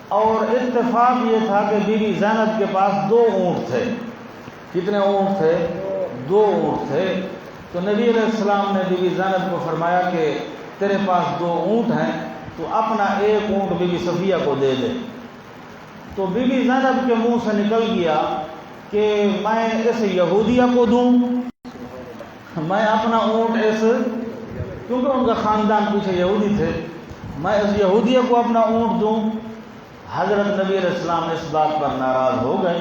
اور اتفاق یہ تھا کہ بی بی زینب کے پاس 2 اونٹ تھے۔ کتنے اونٹ تھے؟ 2 اونٹ تھے۔ تو نبی علیہ السلام نے بی بی زینب کو فرمایا کہ تیرے پاس 2 اونٹ ہیں، تو اپنا ایک اونٹ بی بی صفیہ کو دے دے۔ تو بی بی زینب کے منہ سے نکل گیا کہ میں اس یہودیہ کو دوں، میں اپنا اونٹ کیونکہ ان کا خاندان پیچھے یہودی تھے، میں اس یہودیہ کو اپنا اونٹ دوں۔ حضرت نبی علیہ السلام اس بات پر ناراض ہو گئے،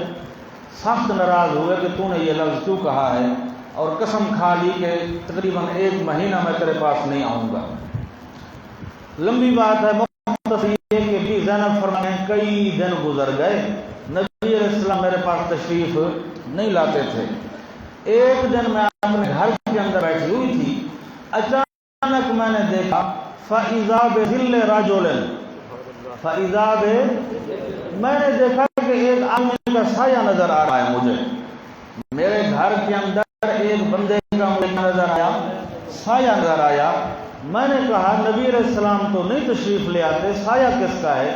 سخت ناراض ہوئے کہ تو نے یہ لفظ کیوں کہا ہے، اور قسم کھا لی کہ تقریباً 1 مہینہ میں تیرے پاس نہیں آؤں گا۔ لمبی بات ہے، مختصر یہ کہ بی زینب فرمائیں کئی دن گزر گئے، نبی علیہ السلام میرے پاس تشریف نہیں لاتے تھے۔ ایک دن میں اپنے گھر کے اندر بیٹھی ہوئی تھی، اچانک میں نے دیکھا فَإِذَا بِظِلِّ رَجُلٍ، فَإِذَا میں نے دیکھا کہ ایک آدمی کا سایہ نظر آ رہا ہے مجھے، میرے گھر کے اندر ایک بندے کا مجھے نظر آیا، سایہ نظر آیا۔ میں نے کہا نبی علیہ السلام تو نہیں تشریف لے آتے، سایہ کس کا ہے؟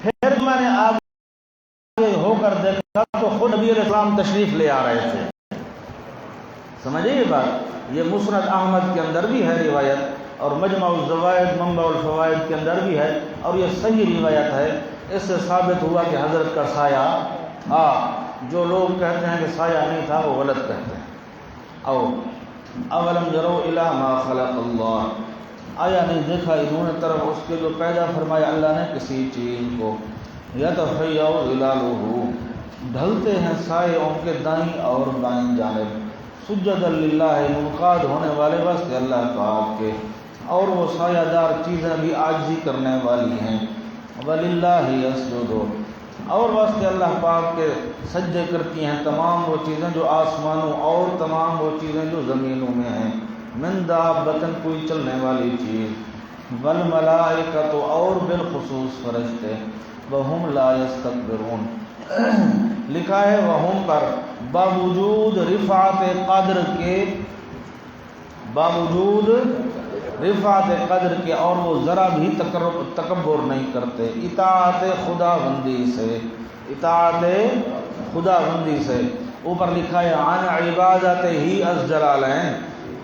پھر میں نے آگے ہو کر دیکھا تو خود نبی علیہ السلام تشریف لے آ رہے تھے۔ سمجھے یہ بات؟ یہ مسند احمد کے اندر بھی ہے روایت، اور مجمع الزوائد منبع الفوائد کے اندر بھی ہے، اور یہ صحیح روایت ہے۔ اس سے ثابت ہوا کہ حضرت کا سایہ تھا۔ جو لوگ کہتے ہیں کہ سایہ نہیں تھا وہ غلط کہتے ہیں۔ اولم یروا الی ما خلق اللہ، آیا نہیں دیکھا انہوں نے طرف اس کے جو پیدا فرمایا اللہ نے کسی چیز کو، یتفیع ظلالہ، ڈھلتے ہیں سائے ان کے دائیں اور بائیں جانب، سجدا للہ، منقاد ہونے والے واسطے اللہ پاک کے، اور وہ سایہ دار چیزیں بھی عاجزی کرنے والی ہیں، وللہ یسجد، اور واسطے اللہ پاک کے سجدے کرتی ہیں تمام وہ چیزیں جو آسمانوں اور تمام وہ چیزیں جو زمینوں میں ہیں، من دابۃ، کوئی چلنے والی چیز، والملائکۃ، اور بالخصوص فرشتے، وہم لا یستکبرون، لکھا ہے وہم پر باوجود رفعت قدر کے، باوجود رفعت قدر کے، اور وہ ذرا بھی تکبر نہیں کرتے، اطاعت خدا بندی سے، اطاعت خدا بندی سے۔ اوپر لکھا ہے عن عبادت ہی از جلالین،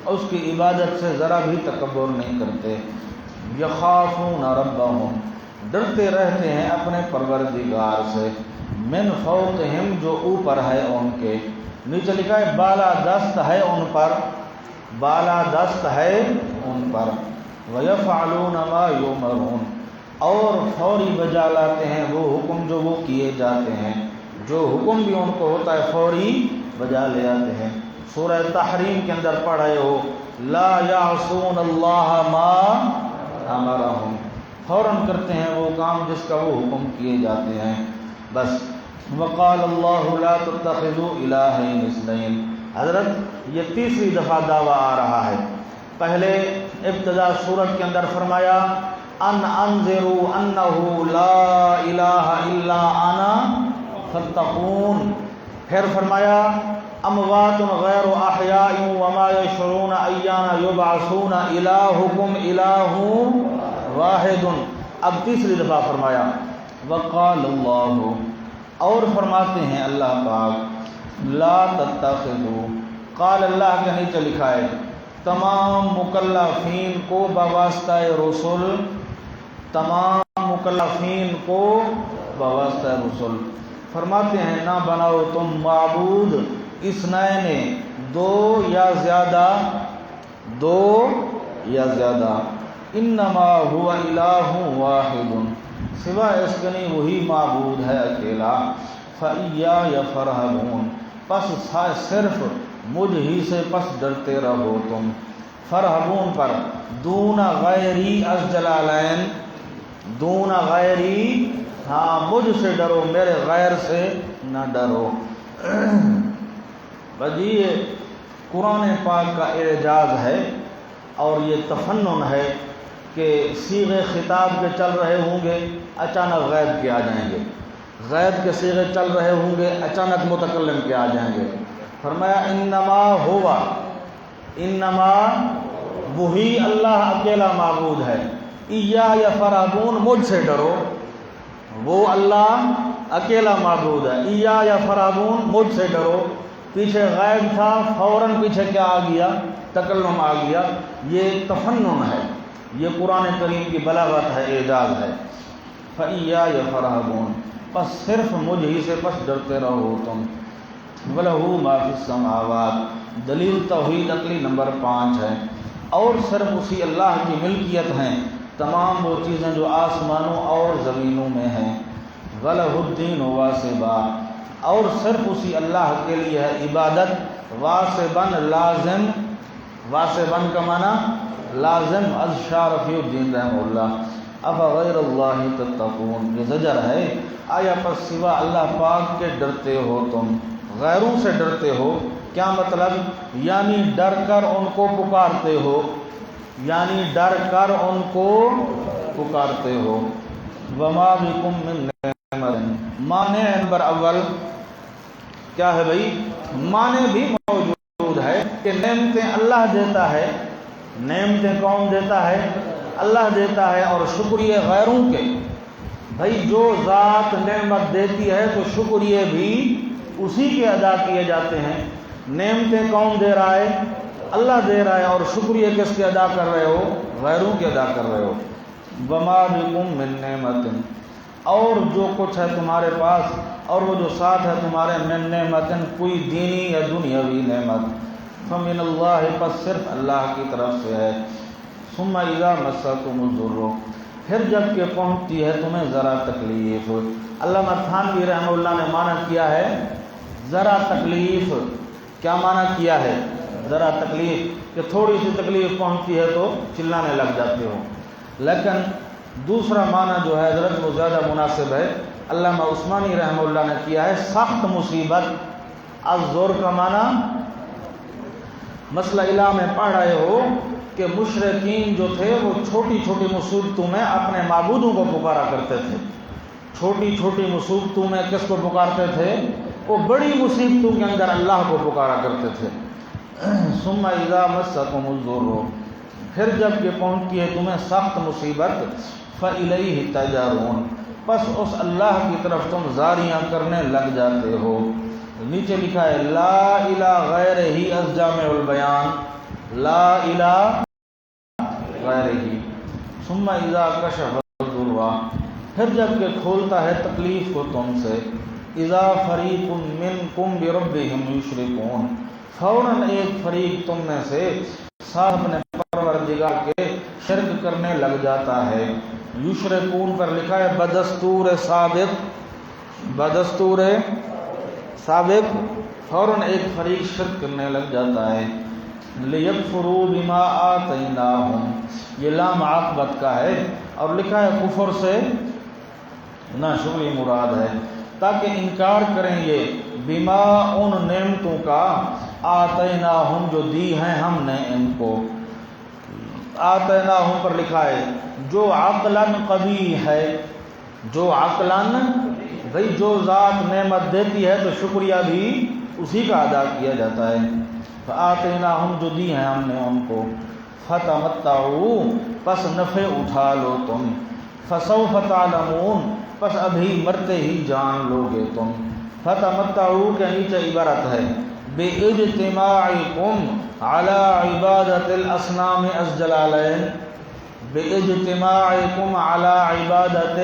اس کی عبادت سے ذرا بھی تکبر نہیں کرتے، یخافون ربہم، ڈرتے رہتے ہیں اپنے پروردگار سے، من فوقہم جو اوپر ہے ان کے، نیچے لکھا ہے بالا دست ہے ان پر، بالا دست ہے ان پر، وَيَفْعَلُونَ مَا يُؤْمَرُونَ اور فوری بجا لاتے ہیں وہ حکم جو وہ کیے جاتے ہیں، جو حکم بھی ان کو ہوتا ہے فوری بجا لے آتے ہیں۔ سورہ تحریم کے اندر پڑھے ہو لا یعصون اللہ ما امرہم، فوراً کرتے ہیں وہ کام جس کا وہ حکم کیے جاتے ہیں۔ بس وقال اللہ لا تتخذوا الہین اثنین، حضرت یہ تیسری دفعہ دعویٰ آ رہا ہے۔ پہلے ابتدا سورت کے اندر فرمایا ان انذروا انہ لا الہ الا انا فاتقون، پھر فرمایا اموات غیر احیاء وما یشعرون ایان یبعثون الہکم الہ واحد، اب تیسری دفعہ فرمایا وقال اللہ اور فرماتے ہیں اللہ پاک لا تتخذوا، قال اللہ کے نیچے لکھا ہے تمام مکلفین کو بواسطہ رسول، تمام مکلفین کو بواسطہ رسول، فرماتے ہیں نہ بناؤ تم معبود اثنین دو یا زیادہ، دو یا زیادہ، انما هو الہ واحد سوائے اس کے نہیں وہی معبود ہے اکیلا، فَإِيَّايَ فَارْهَبُونَ پس صرف مجھ ہی سے پس ڈرتے رہو تم، فرحبون پر دون غیری از جلالین، دون غیری ہاں مجھ سے ڈرو میرے غیر سے نہ ڈرو۔ بجی یہ قرآن پاک کا اعجاز ہے اور یہ تفنن ہے کہ صیغے خطاب کے چل رہے ہوں گے اچانک غیب کے آ جائیں گے، غیب کے صیغے چل رہے ہوں گے اچانک متکلم کے آ جائیں گے۔ فرمایا انما ہوا، انما وہی اللہ اکیلا معبود ہے، ایایا فارہبون مجھ سے ڈرو، وہ اللہ اکیلا معبود ہے، ایایا فارہبون مجھ سے ڈرو۔ پیچھے غیب تھا فوراً پیچھے کیا آ گیا؟ تکلم آ گیا۔ یہ تفنن ہے، یہ قرآن کریم کی بلاغت ہے، اعجاز ہے۔ فَإِيَّايَ فَارْهَبُونَ پس صرف مجھ ہی سے پس ڈرتے رہو تم۔ وَلَهُ مَا فِي السَّمَاوَاتِ دلیل توحید عقلی نمبر 5 ہے، اور صرف اسی اللہ کی ملکیت ہیں تمام وہ چیزیں جو آسمانوں اور زمینوں میں ہیں۔ وَلَهُ الدِّينُ وَاسِبًا اور صرف اسی اللہ کے لیے ہے عبادت، واسبن لازم، واسبن کا معنی لازم، از شاہ رفیع الدین رحمہ اللہ۔ افغیر اللہ تتقون یہ زجر ہے، آیا پس سوا اللہ پاک کے ڈرتے ہو تم، غیروں سے ڈرتے ہو، کیا مطلب؟ یعنی ڈر کر ان کو پکارتے ہو، یعنی ڈر کر ان کو پکارتے ہو۔ وما بکم من نعمت معنی نمبر اول کیا ہے بھائی؟ معنی بھی موجود ہے کہ نعمتیں اللہ دیتا ہے، نعمتیں کون دیتا ہے؟ اللہ دیتا ہے، اور شکریہ غیروں کے، بھائی جو ذات نعمت دیتی ہے تو شکریہ بھی اسی کے ادا کیے جاتے ہیں۔ نعمتیں کون دے رہا ہے؟ اللہ دے رہا ہے، اور شکریہ کس کے ادا کر رہے ہو؟ غیروں کے ادا کر رہے ہو۔ وما بکم من نعمت اور جو کچھ ہے تمہارے پاس، اور وہ جو ساتھ ہے تمہارے، من نعمت کوئی دینی یا دنیاوی نعمت، فمن اللہ پس صرف اللہ کی طرف سے ہے۔ ثم اذا مسکم الضر پھر جب کہ پہنچتی ہے تمہیں ذرا تکلیف۔ علامہ تھانوی رحمہ اللہ نے معنی کیا ہے ذرا تکلیف، کیا معنی کیا ہے؟ ذرا تکلیف، کہ تھوڑی سی تکلیف پہنچتی ہے تو چلانے لگ جاتے ہو، لیکن دوسرا معنی جو ہے حضرت وہ زیادہ مناسب ہے، علامہ عثمانی رحمہ اللہ نے کیا ہے سخت مصیبت۔ الزور کا معنی مسئلہ الہ میں پڑھ رہے ہو کہ مشرکین جو تھے وہ چھوٹی چھوٹی مصیبتوں میں اپنے معبودوں کو پکارا کرتے تھے، چھوٹی چھوٹی مصیبتوں میں کس کو پکارتے تھے؟ وہ بڑی مصیبتوں کے اندر اللہ کو پکارا کرتے تھے۔ ثم اذا مسکم الضر پھر جب کہ پہنچتی ہے تمہیں سخت مصیبت، فَإِلَيْهِ تَجَرُونَ پس اس اللہ کی طرف تم زاریاں کرنے لگ جاتے ہو۔ نیچے لکھا ہے لا الہ غیر ہی از جامع البیان، لا الہ غیر ہی۔ ثم اذا کشف الضر پھر جب کہ کھولتا ہے تکلیف کو تم سے، اذا فریق منکم بربہم یشرکون، فوراً ایک فریق تم میں سے صاحب نے پروردگار کے شرک کرنے لگ جاتا ہے۔ یشرکون پر لکھا ہے بدستور سابق، فوراً ایک فریق شرک کرنے لگ جاتا ہے۔ لیکفروا بما آتیناہم، یہ لام عاقبت کا ہے، اور لکھا ہے کفر سے ناشغلی مراد ہے، تاکہ انکار کریں یہ بما ان نعمتوں کا آتیناہم جو دی ہیں ہم نے ان کو۔ آتیناہم پر لکھا ہے جو عقلاً قبیح ہے، جو عقلاً، بھئی جو ذات نعمت دیتی ہے تو شکریہ بھی اسی کا ادا کیا جاتا ہے۔ فآتیناہم جو دی ہیں ہم نے ان کو، فتمتعوا پس نفع اٹھا لو تم، فسوف تعلمون پس ابھی مرتے ہی جان لو گے تم۔ فتمتعوا کے نیچے عبارت ہے باجتماعکم علی عبادت الاصنام الجلالین، باجتماعکم علی عبادت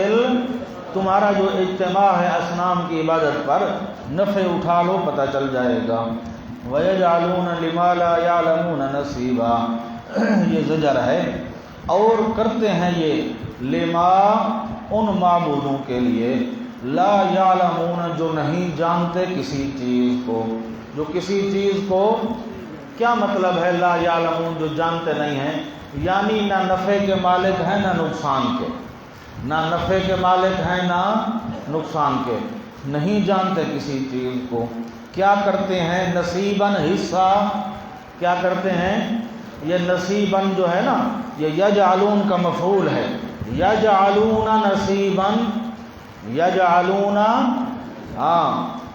تمہارا جو اجتماع ہے اصنام کی عبادت پر، نفع اٹھا لو پتہ چل جائے گا۔ وَيَجْعَلُونَ لِمَا لَا يَعْلَمُونَ نَصِيبًا، یہ زجر ہے، اور کرتے ہیں یہ لما ان معبودوں کے لیے لا یعلمون جو نہیں جانتے کسی چیز کو، جو کسی چیز کو، کیا مطلب ہے لا یعلمون جو جانتے نہیں ہیں؟ یعنی نہ نفع کے مالک ہیں نہ نقصان کے، نہ نفع کے مالک ہیں نہ نقصان کے، نہیں جانتے کسی چیز کو۔ کیا کرتے ہیں؟ نصیباً حصہ، کیا کرتے ہیں؟ یہ نصیباً جو ہے نا، یہ یجعلون کا مفعول ہے، یجعلون نصیباً، یجعلون،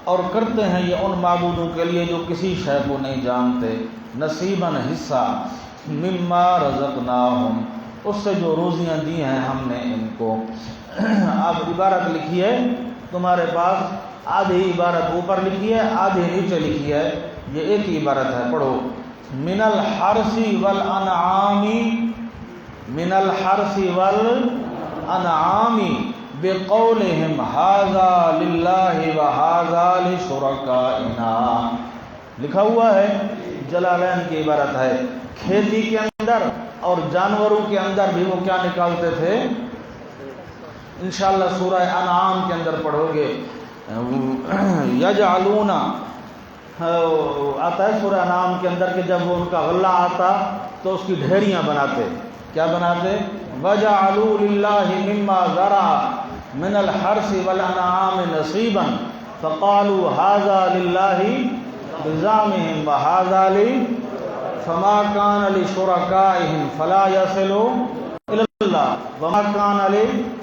اور کرتے ہیں یہ ان معبودوں کے لیے جو کسی شے کو نہیں جانتے، نصیباً حصہ، مما رزقناہم، اس سے جو روزیاں دی ہیں ہم نے ان کو۔ اب عبارت لکھی ہے تمہارے پاس، آدھی عبارت اوپر لکھی ہے آدھی نیچے لکھی ہے، یہ ایک ہی عبارت ہے، پڑھو۔ من الحرث والانعام، من الحرث والانعام بقولہم ھذا للہ وھذا لشرکائنا، لکھا ہوا ہے، جلالین کی عبارت ہے۔ کھیتی کے اندر اور جانوروں کے اندر بھی وہ کیا نکالتے تھے؟ انشاءاللہ سورہ انعام کے اندر پڑھو گے، یجعلون آتا ہے سورہ انعام کے اندر کہ جب وہ ان کا غلہ آتا تو اس کی ڈھیریاں بناتے، کیا بناتے؟ وَجَعَلُوا لِلَّهِ مِمَّا ذَرَعَ مِنَ الْحَرْثِ وَالْأَنْعَامِ نَصِيبًا فَقَالُوا هَذَا لِلَّهِ بِزَعْمِهِمْ وَهَذَا لِي فَمَا كَانَ لِشُرَكَائِهِمْ فَلَا يَصِلُ إِلَى اللَّهِ وَمَا كَانَ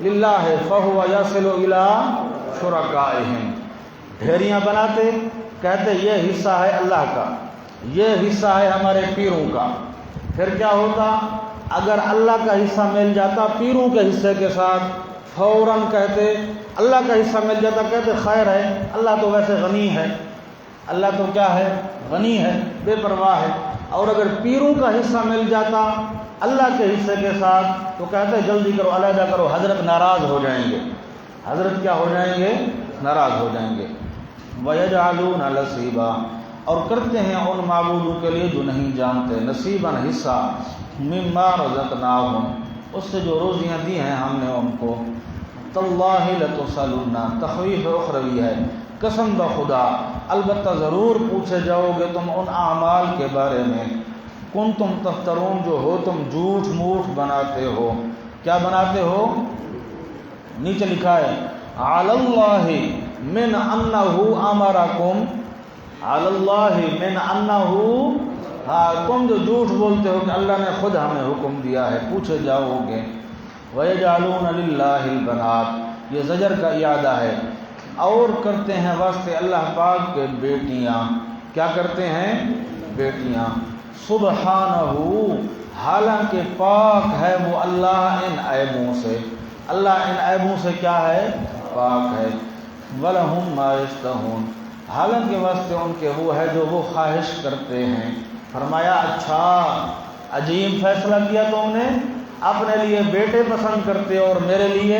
لِلَّهِ فَهُوَ يَصِلُ إِلَى شُرَكَائِهِمْ۔ ڈھیریاں بناتے، کہتے یہ حصہ ہے اللہ کا، یہ حصہ ہے ہمارے پیروں کا۔ پھر کیا ہوتا؟ اگر اللہ کا حصہ مل جاتا پیروں کے حصے کے ساتھ، فوراً کہتے اللہ کا حصہ مل جاتا، کہتے خیر ہے، اللہ تو ویسے غنی ہے، اللہ تو کیا ہے؟ غنی ہے، بے پرواہ ہے۔ اور اگر پیروں کا حصہ مل جاتا اللہ کے حصے کے ساتھ تو کہتے جلدی کرو، علیحدہ کرو، حضرت ناراض ہو جائیں گے، حضرت کیا ہو جائیں گے؟ ناراض ہو جائیں گے۔ وَيَجْعَلُونَ نَصِيبًا، اور کرتے ہیں ان معبودوں کے لیے جو نہیں جانتے، نصیباً حصہ، مما رزقناہم، اس سے جو روزیاں دی ہیں ہم نے ان کو۔ تاللہ لتسألن، تخویف اخروی ہے، قسم بخدا البتہ ضرور پوچھے جاؤ گے تم ان اعمال کے بارے میں، کنتم تفترون جو ہو تم جھوٹ موٹ بناتے ہو۔ کیا بناتے ہو؟ نیچے لکھا ہے علی اللہ من انہ امرکم، علی اللہ من انہ، تم جو جھوٹ بولتے ہو کہ اللہ نے خود ہمیں حکم دیا ہے، پوچھے جاؤ گے۔ وَيَجْعَلُونَ لِلَّهِ الْبَنَاتِ، یہ زجر کا اعادہ ہے، اور کرتے ہیں واسطے اللہ پاک کے بیٹیاں، کیا کرتے ہیں؟ بیٹیاں۔ سبحانہ، حالانکہ پاک ہے وہ اللہ ان عیبوں سے، اللہ ان عیبوں سے کیا ہے؟ پاک ہے۔ وَلَهُم مَّا يَشْتَهُونَ، حالانکہ واسطے ان کے وہ ہے جو وہ خواہش کرتے ہیں۔ فرمایا اچھا عجیب فیصلہ کیا تم نے، اپنے لیے بیٹے پسند کرتے اور میرے لیے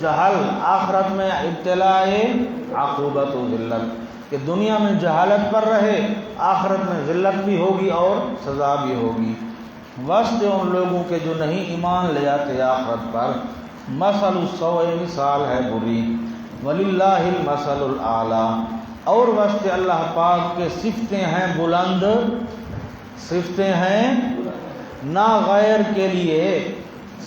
جہل، آخرت میں ابتلاء عقوبت و ذلت، کہ دنیا میں جہالت پر رہے، آخرت میں ذلت بھی ہوگی اور سزا بھی ہوگی۔ وسط ان لوگوں کے جو نہیں ایمان لے جاتے آخرت پر، مثل السوء، مثال ہے بری، وللہ المثل الاعلی، اور واسطے اللہ پاک کے صفتیں ہیں بلند، صفتیں ہیں نہ غیر کے لیے،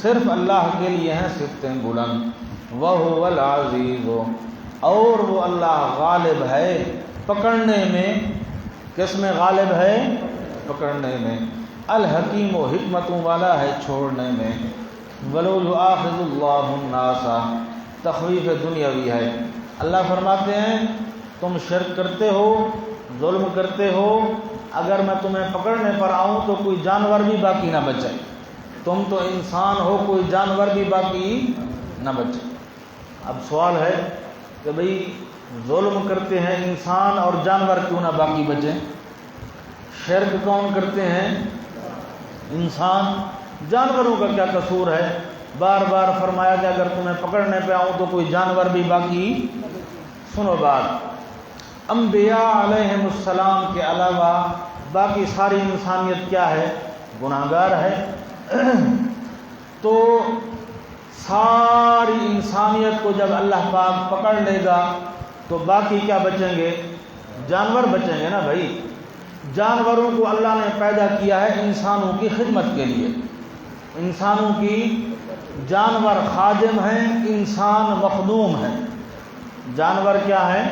صرف اللہ کے لیے ہیں صفتیں بلند۔ وَهُوَ الْعَزِيزُ، اور وہ اللہ غالب ہے پکڑنے میں، کس میں غالب ہے؟ پکڑنے میں۔ الحکیم، و حکمتوں والا ہے چھوڑنے میں۔ وَلَوْ يُؤَاخِذُ اللَّهُ النَّاسَ، تخویف دنیاوی ہے۔ اللہ فرماتے ہیں تم شرک کرتے ہو، ظلم کرتے ہو، اگر میں تمہیں پکڑنے پر آؤں تو کوئی جانور بھی باقی نہ بچے، تم تو انسان ہو، کوئی جانور بھی باقی نہ بچے۔ اب سوال ہے کہ بھئی ظلم کرتے ہیں انسان اور جانور کیوں نہ باقی بچیں؟ شرک کون کرتے ہیں؟ انسان، جانوروں کا کیا قصور ہے؟ بار بار فرمایا کہ اگر تمہیں پکڑنے پہ آؤں تو کوئی جانور بھی باقی۔ سنو بات، انبیاء علیہم السلام کے علاوہ باقی ساری انسانیت کیا ہے؟ گناہگار ہے۔ تو ساری انسانیت کو جب اللہ پاک پکڑ لے گا تو باقی کیا بچیں گے؟ جانور بچیں گے نا بھائی۔ جانوروں کو اللہ نے پیدا کیا ہے انسانوں کی خدمت کے لیے، انسانوں کی، جانور خادم ہیں، انسان مخدوم ہے۔ جانور کیا ہے؟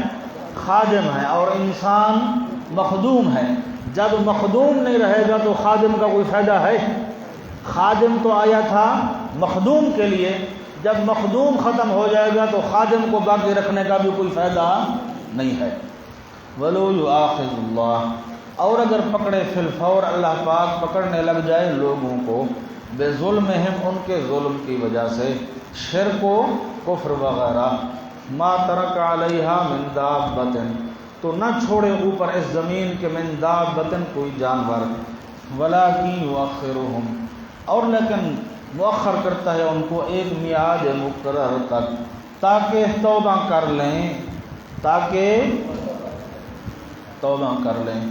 خادم ہے، اور انسان مخدوم ہے۔ جب مخدوم نہیں رہے گا تو خادم کا کوئی فائدہ ہے؟ خادم تو آیا تھا مخدوم کے لیے، جب مخدوم ختم ہو جائے گا تو خادم کو باقی رکھنے کا بھی کوئی فائدہ نہیں ہے۔ وَلَوْ يُؤَاخِذُ اللَّهُ، اور اگر پکڑے فی الفور، اللہ پاک پکڑنے لگ جائے لوگوں کو، بے ظلمہم، ان کے ظلم کی وجہ سے، شرک و کفر وغیرہ، ما ترک علیہا من دابۃ، تو نہ چھوڑے اوپر اس زمین کے من دابۃ کوئی جانور، ولکن یؤخرہم، اور لیکن مؤخر کرتا ہے ان کو ایک میعاد مقرر تک، تاکہ توبہ کر لیں، تاکہ توبہ کر لیں۔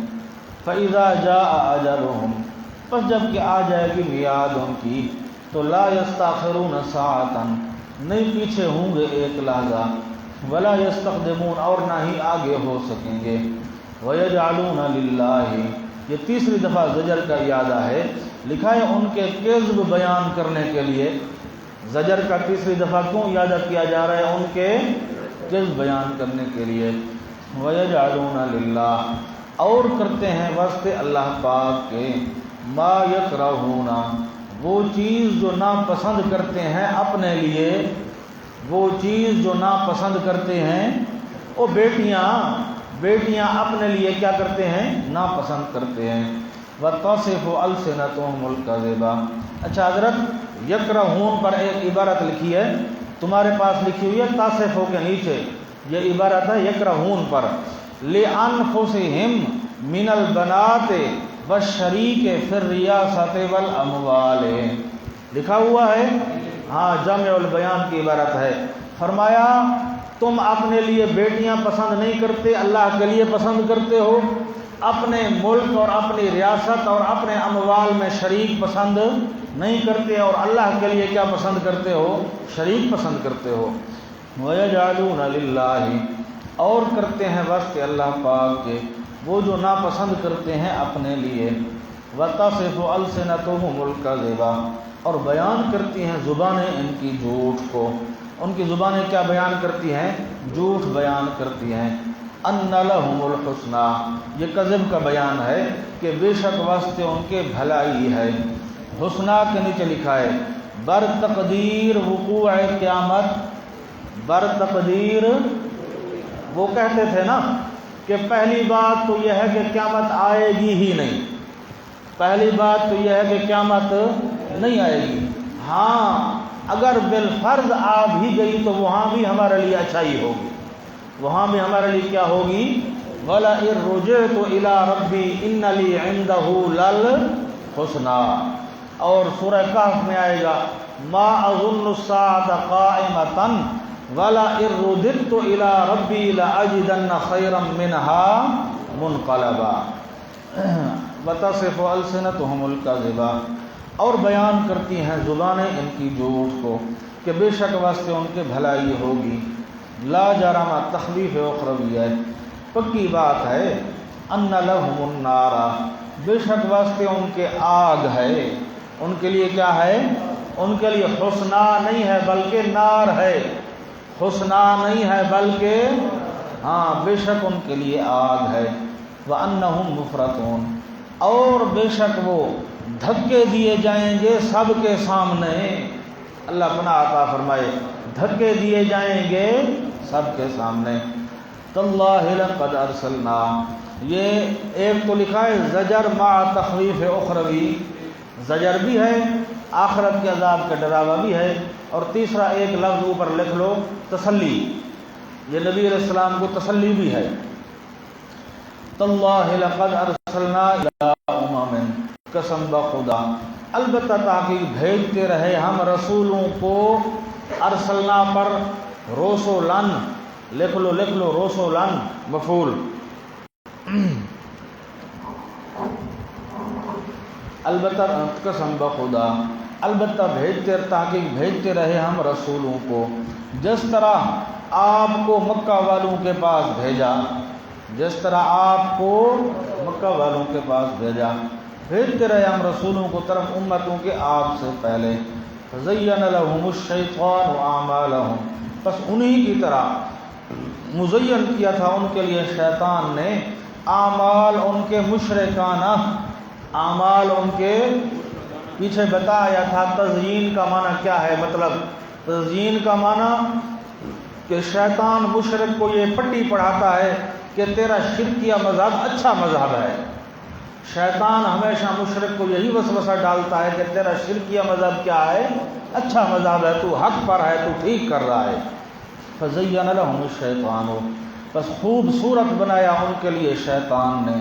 فَإِذَا جَاءَ أَجَلُهُمْ، پس جب کہ آ جائے گی میعاد ان کی، تو لا يستأخرون ساعة، نہیں پیچھے ہوں گے ایک لحظہ، ولا يستقدمون، اور نہ ہی آگے ہو سکیں گے۔ وَيَجْعَلُونَ لِلَّهِ، یہ تیسری دفعہ زجر کا اعادہ ہے، لکھا ہے ان کے کذب بیان کرنے کے لیے۔ زجر کا تیسری دفعہ کیوں اعادہ کیا جا رہا ہے؟ ان کے کذب بیان کرنے کے لیے۔ وَيَجْعَلُونَ لِلَّهِ، اور کرتے ہیں واسطے اللہ پاک کے، ما یکرہون، وہ چیز جو ناپسند کرتے ہیں اپنے لیے، وہ چیز جو ناپسند کرتے ہیں، وہ بیٹیاں اپنے لیے کیا کرتے ہیں؟ ناپسند کرتے ہیں۔ وَتَصِفُ أَلْسِنَتُهُمُ الْكَذِبَ، اچھا حضرت یکرہون پر ایک عبارت لکھی ہے، تمہارے پاس لکھی ہوئی ہے تاصف کے نیچے، یہ عبارت ہے یکرہون پر، لِأَنفُسِهِمْ مِنَ الْبَنَاتِ وَالشَّرِيكِ فِي الرِّيَاسَةِ وَالْأَمْوَالِ، لکھا ہوا ہے، ہاں جامع البیان کی عبارت ہے۔ فرمایا تم اپنے لیے بیٹیاں پسند نہیں کرتے، اللہ کے لیے پسند کرتے ہو، اپنے ملک اور اپنی ریاست اور اپنے اموال میں شریک پسند نہیں کرتے، اور اللہ کے لیے کیا پسند کرتے ہو؟ شریک پسند کرتے ہو۔ وَيَجْعَلُونَ لِلَّهِ، اور کرتے ہیں واسطے اللہ پاک کے، وہ جو ناپسند کرتے ہیں اپنے لیے۔ وَتَصِفُ أَلْسِنَتُهُمُ الْكَذِبَ، اور بیان کرتی ہیں زبانیں ان کی جھوٹ کو، ان کی زبانیں کیا بیان کرتی ہیں؟ جھوٹ بیان کرتی ہیں۔ أَنَّ لَهُمُ الْحُسْنَى، یہ کذب کا بیان ہے کہ بے شک واسطے ان کے بھلائی ہے۔ حسنہ کے نیچے لکھا ہے بر تقدیر وقوع قیامت، بر تقدیر، وہ کہتے تھے نا کہ پہلی بات تو یہ ہے کہ قیامت آئے گی ہی نہیں، پہلی بات تو یہ ہے کہ قیامت نہیں آئے گی، ہاں اگر بالفرض آ بھی گئی تو وہاں بھی ہمارے لیے اچھائی ہوگی، وہاں بھی ہمارے لیے کیا ہوگی؟ وَلَئِن رُجِعْتُ إِلَىٰ رَبِّي إِنَّ لِي عِندَهُ لَلْحُسْنَىٰ، اور سورہ کہف میں آئے گا ما اظن الساعة قائمة ولئن رددت إلى ربي لأجدن خيرا منها منقلبا وتصف ألسنتهم الكذبا، اور بیان کرتی ہیں زبانیں ان کی جھوٹ کو کہ بے شک واسطے ان کے بھلائی ہوگی. لا جرم تخویف اخروی ہے، پکی بات ہے. ان لهم النار، بے شک واسطے ان کے آگ ہے. ان کے لیے کیا ہے؟ ان کے لیے حسنا نہیں ہے بلکہ نار ہے. حسنا نہیں ہے بلکہ بے شک ان کے لیے آگ ہے. وَأَنَّهُمْ مُفْرَطُونَ، اور بے شک وہ دھکے دیے جائیں گے سب کے سامنے. اللہ پناہ عطا فرمائے، دھکے دیے جائیں گے سب کے سامنے. تاللہ لقد ارسلنا، یہ ایک تو لکھا ہے زجر مع تخویف اخروی، زجر بھی ہے، آخرت کے عذاب کا ڈراوا بھی ہے، اور تیسرا ایک لفظ اوپر لکھ لو تسلی، یہ نبی علیہ السلام کو تسلی بھی ہے. تاللہ لقد ارسلنا الی امم، قسم بخدا البتہ تاکہ بھیجتے رہے ہم رسولوں کو، ارسلنا پر رسولن لکھ لو رسولن مفعول، البتہ قسم بخدا البتہ تاکہ بھیجتے رہے ہم رسولوں کو، جس طرح آپ کو مکہ والوں کے پاس بھیجا، جس طرح آپ کو مکہ والوں کے پاس بھیجا، بھیجتے رہے ہم رسولوں کو طرف امتوں کے آپ سے پہلے. فزین لهم الشیطان اعمالهم، بس انہی کی طرح مزین کیا تھا ان کے لیے شیطان نے اعمال ان کے مشرکانہ، اعمال ان کے پیچھے بتایا تھا. تزیین کا معنی کیا ہے؟ مطلب تزیین کا معنی کہ شیطان مشرک کو یہ پٹی پڑھاتا ہے کہ تیرا شرکیہ مذہب اچھا مذہب ہے. شیطان ہمیشہ مشرک کو یہی وسوسہ ڈالتا ہے کہ تیرا شرکیہ مذہب کیا ہے؟ اچھا مذہب ہے، تو حق پر ہے، تو ٹھیک کر رہا ہے. فزین لهم الشیطان، بس خوبصورت بنایا ان کے لیے شیطان نے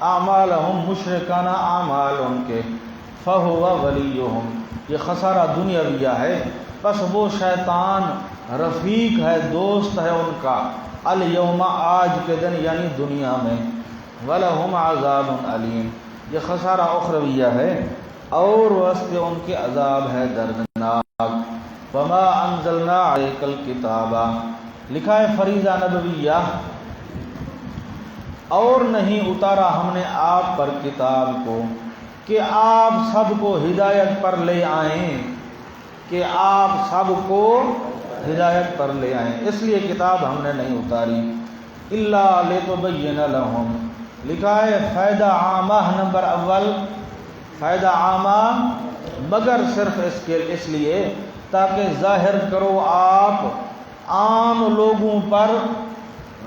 اعمالہم مشرکانہ اعمال ان کے. فہو ولیہم، یہ خسارہ دنیاویہ ہے، بس وہ شیطان رفیق ہے، دوست ہے ان کا. الیوم، آج کے دن یعنی دنیا میں. وَلَهُمْ عَذَابٌ علیم، یہ خسارہ اخرویہ ہے اور واسطے ان کے عذاب ہے دردناک. وَمَا أَنزَلْنَا عَلَيْكَ الْكِتَابَ، لکھا ہے فریضہ نبویہ، اور نہیں اتارا ہم نے آپ پر کتاب کو کہ آپ سب کو ہدایت پر لے آئیں، کہ آپ سب کو ہدایت پر لے آئیں، اس لیے کتاب ہم نے نہیں اتاری. الا لتبین لهم، لکھا ہے فائدہ عامہ نمبر اول، فائدہ عامہ مگر صرف اس لیے تاکہ ظاہر کرو آپ عام لوگوں پر،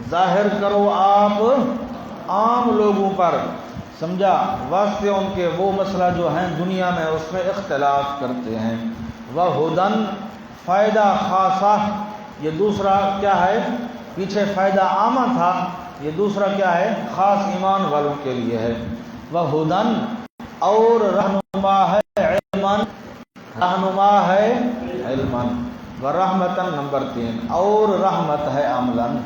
ظاہر کرو آپ عام لوگوں پر، سمجھا، واسطے ان کے وہ مسئلہ جو ہیں دنیا میں اس میں اختلاف کرتے ہیں. وہدن، فائدہ خاصہ، یہ دوسرا کیا ہے؟ پیچھے فائدہ عامہ تھا، یہ دوسرا کیا ہے؟ خاص ایمان والوں کے لیے ہے. وہدن، اور رہنما ہے علماً، رہنما ہے علماً. ورحمتاً نمبر 3، اور رحمت ہے عملاً.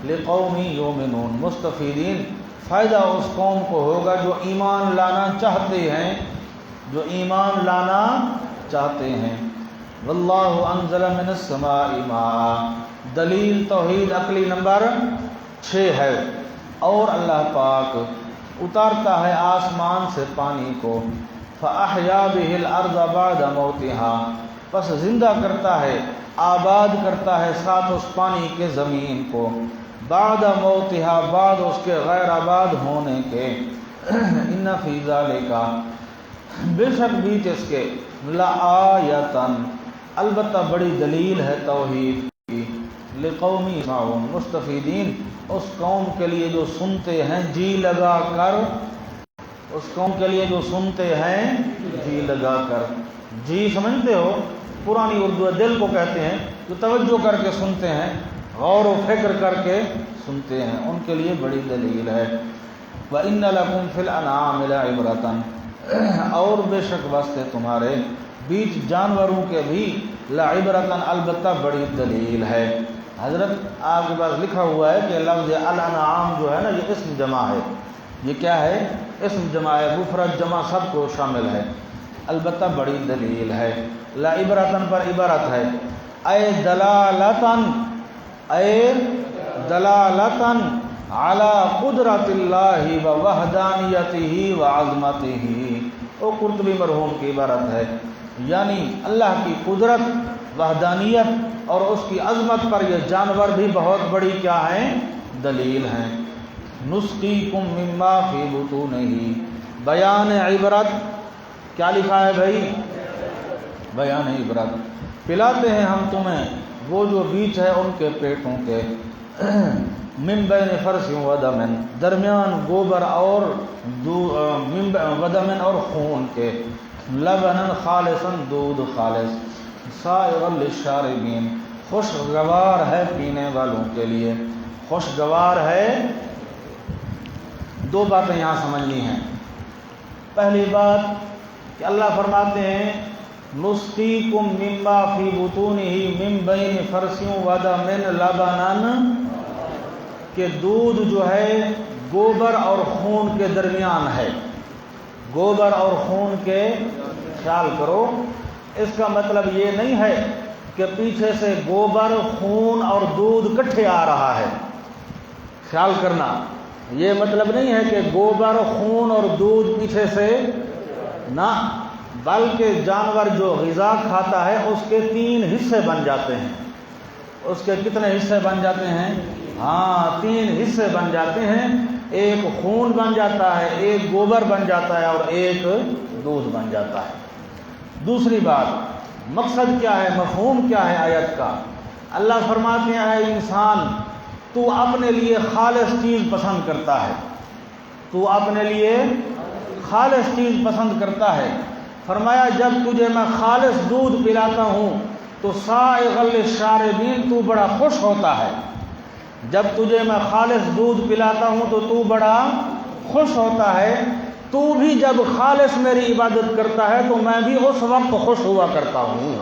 لقوم یؤمنون، مستفیدین، فائدہ اس قوم کو ہوگا جو ایمان لانا چاہتے ہیں، جو ایمان لانا چاہتے ہیں. واللہ انزل من السماء ماء، دلیل توحید عقلی نمبر 6 ہے. اور اللہ پاک اتارتا ہے آسمان سے پانی کو. فاحیا بہ الارض بعد موتها، پس زندہ کرتا ہے، آباد کرتا ہے ساتھ اس پانی کے زمین کو. بعد موتها، بعد اس کے غیر آباد ہونے کے. ان فی ذلک، بے شک بیچ اس کے، لآیۃ، البتہ بڑی دلیل ہے توحید کی. لقوم یسمعون، مستفیدین، اس قوم کے لیے جو سنتے ہیں جی لگا کر، اس قوم کے لیے جو سنتے ہیں جی لگا کر. جی سمجھتے ہو، پرانی اردو دل کو کہتے ہیں، جو توجہ کر کے سنتے ہیں، غور و فکر کر کے سنتے ہیں، ان کے لیے بڑی دلیل ہے. وَإِنَّ لَكُمْ فِي الْأَنْعَامِ لَعِبْرَةً، اور بے شک واسطے تمہارے بیچ جانوروں کے بھی لعبرتن البتہ بڑی دلیل ہے۔ حضرت آپ کے پاس لکھا ہوا ہے کہ لفظ الانعام جو ہے نا یہ اسم جمع ہے، یہ کیا ہے؟ اسم جمع ہے، مفرد جمع سب کو شامل ہے، البتہ بڑی دلیل ہے۔ لعبرتن پر عبارت ہے، اے دلالتن علی قدرت اللہ و وحدانیتہ و عظمتہ۔ وہ قرطبی مرحوم کی عبارت ہے، یعنی اللہ کی قدرت، وحدانیت اور اس کی عظمت پر یہ جانور بھی بہت بڑی کیا ہیں؟ دلیل ہیں۔ نسقیکم مما فی بطونہ، بیان عبرت، کیا لکھا ہے بھائی؟ بیان عبرت، پلاتے ہیں ہم تمہیں وہ جو بیچ ہے ان کے پیٹوں کے، من بین فرث و دم، درمیان گوبر اور ودم اور خون کے، لبنا خالصا، دودھ خالص، سائغا للشاربین، خوشگوار ہے پینے والوں کے لیے، خوشگوار ہے۔ دو باتیں یہاں سمجھنی ہیں۔ پہلی بات کہ اللہ فرماتے ہیں نسقیکم مما فی بطونہ من بین فرث و دم لبنا، کہ دودھ جو ہے گوبر اور خون کے درمیان ہے، گوبر اور خون کے، خیال کرو، اس کا مطلب یہ نہیں ہے کہ پیچھے سے گوبر، خون اور دودھ کٹھے آ رہا ہے، خیال کرنا، یہ مطلب نہیں ہے کہ گوبر، خون اور دودھ پیچھے سے نہ، بلکہ جانور جو غذا کھاتا ہے اس کے 3 حصے بن جاتے ہیں۔ اس کے کتنے حصے بن جاتے ہیں؟ ہاں 3 حصے بن جاتے ہیں، ایک خون بن جاتا ہے، ایک گوبر بن جاتا ہے اور ایک دودھ بن جاتا ہے۔ دوسری بات، مقصد کیا ہے، مفہوم کیا ہے آیت کا؟ اللہ فرماتے ہیں اے انسان، تو اپنے لیے خالص چیز پسند کرتا ہے، تو اپنے لیے خالص چیز پسند کرتا ہے۔ فرمایا جب تجھے میں خالص دودھ پلاتا ہوں تو سائغا للشاربین، تو بڑا خوش ہوتا ہے۔ جب تجھے میں خالص دودھ پلاتا ہوں تو بڑا خوش ہوتا ہے۔ تو بھی جب خالص میری عبادت کرتا ہے تو میں بھی اس وقت خوش ہوا کرتا ہوں۔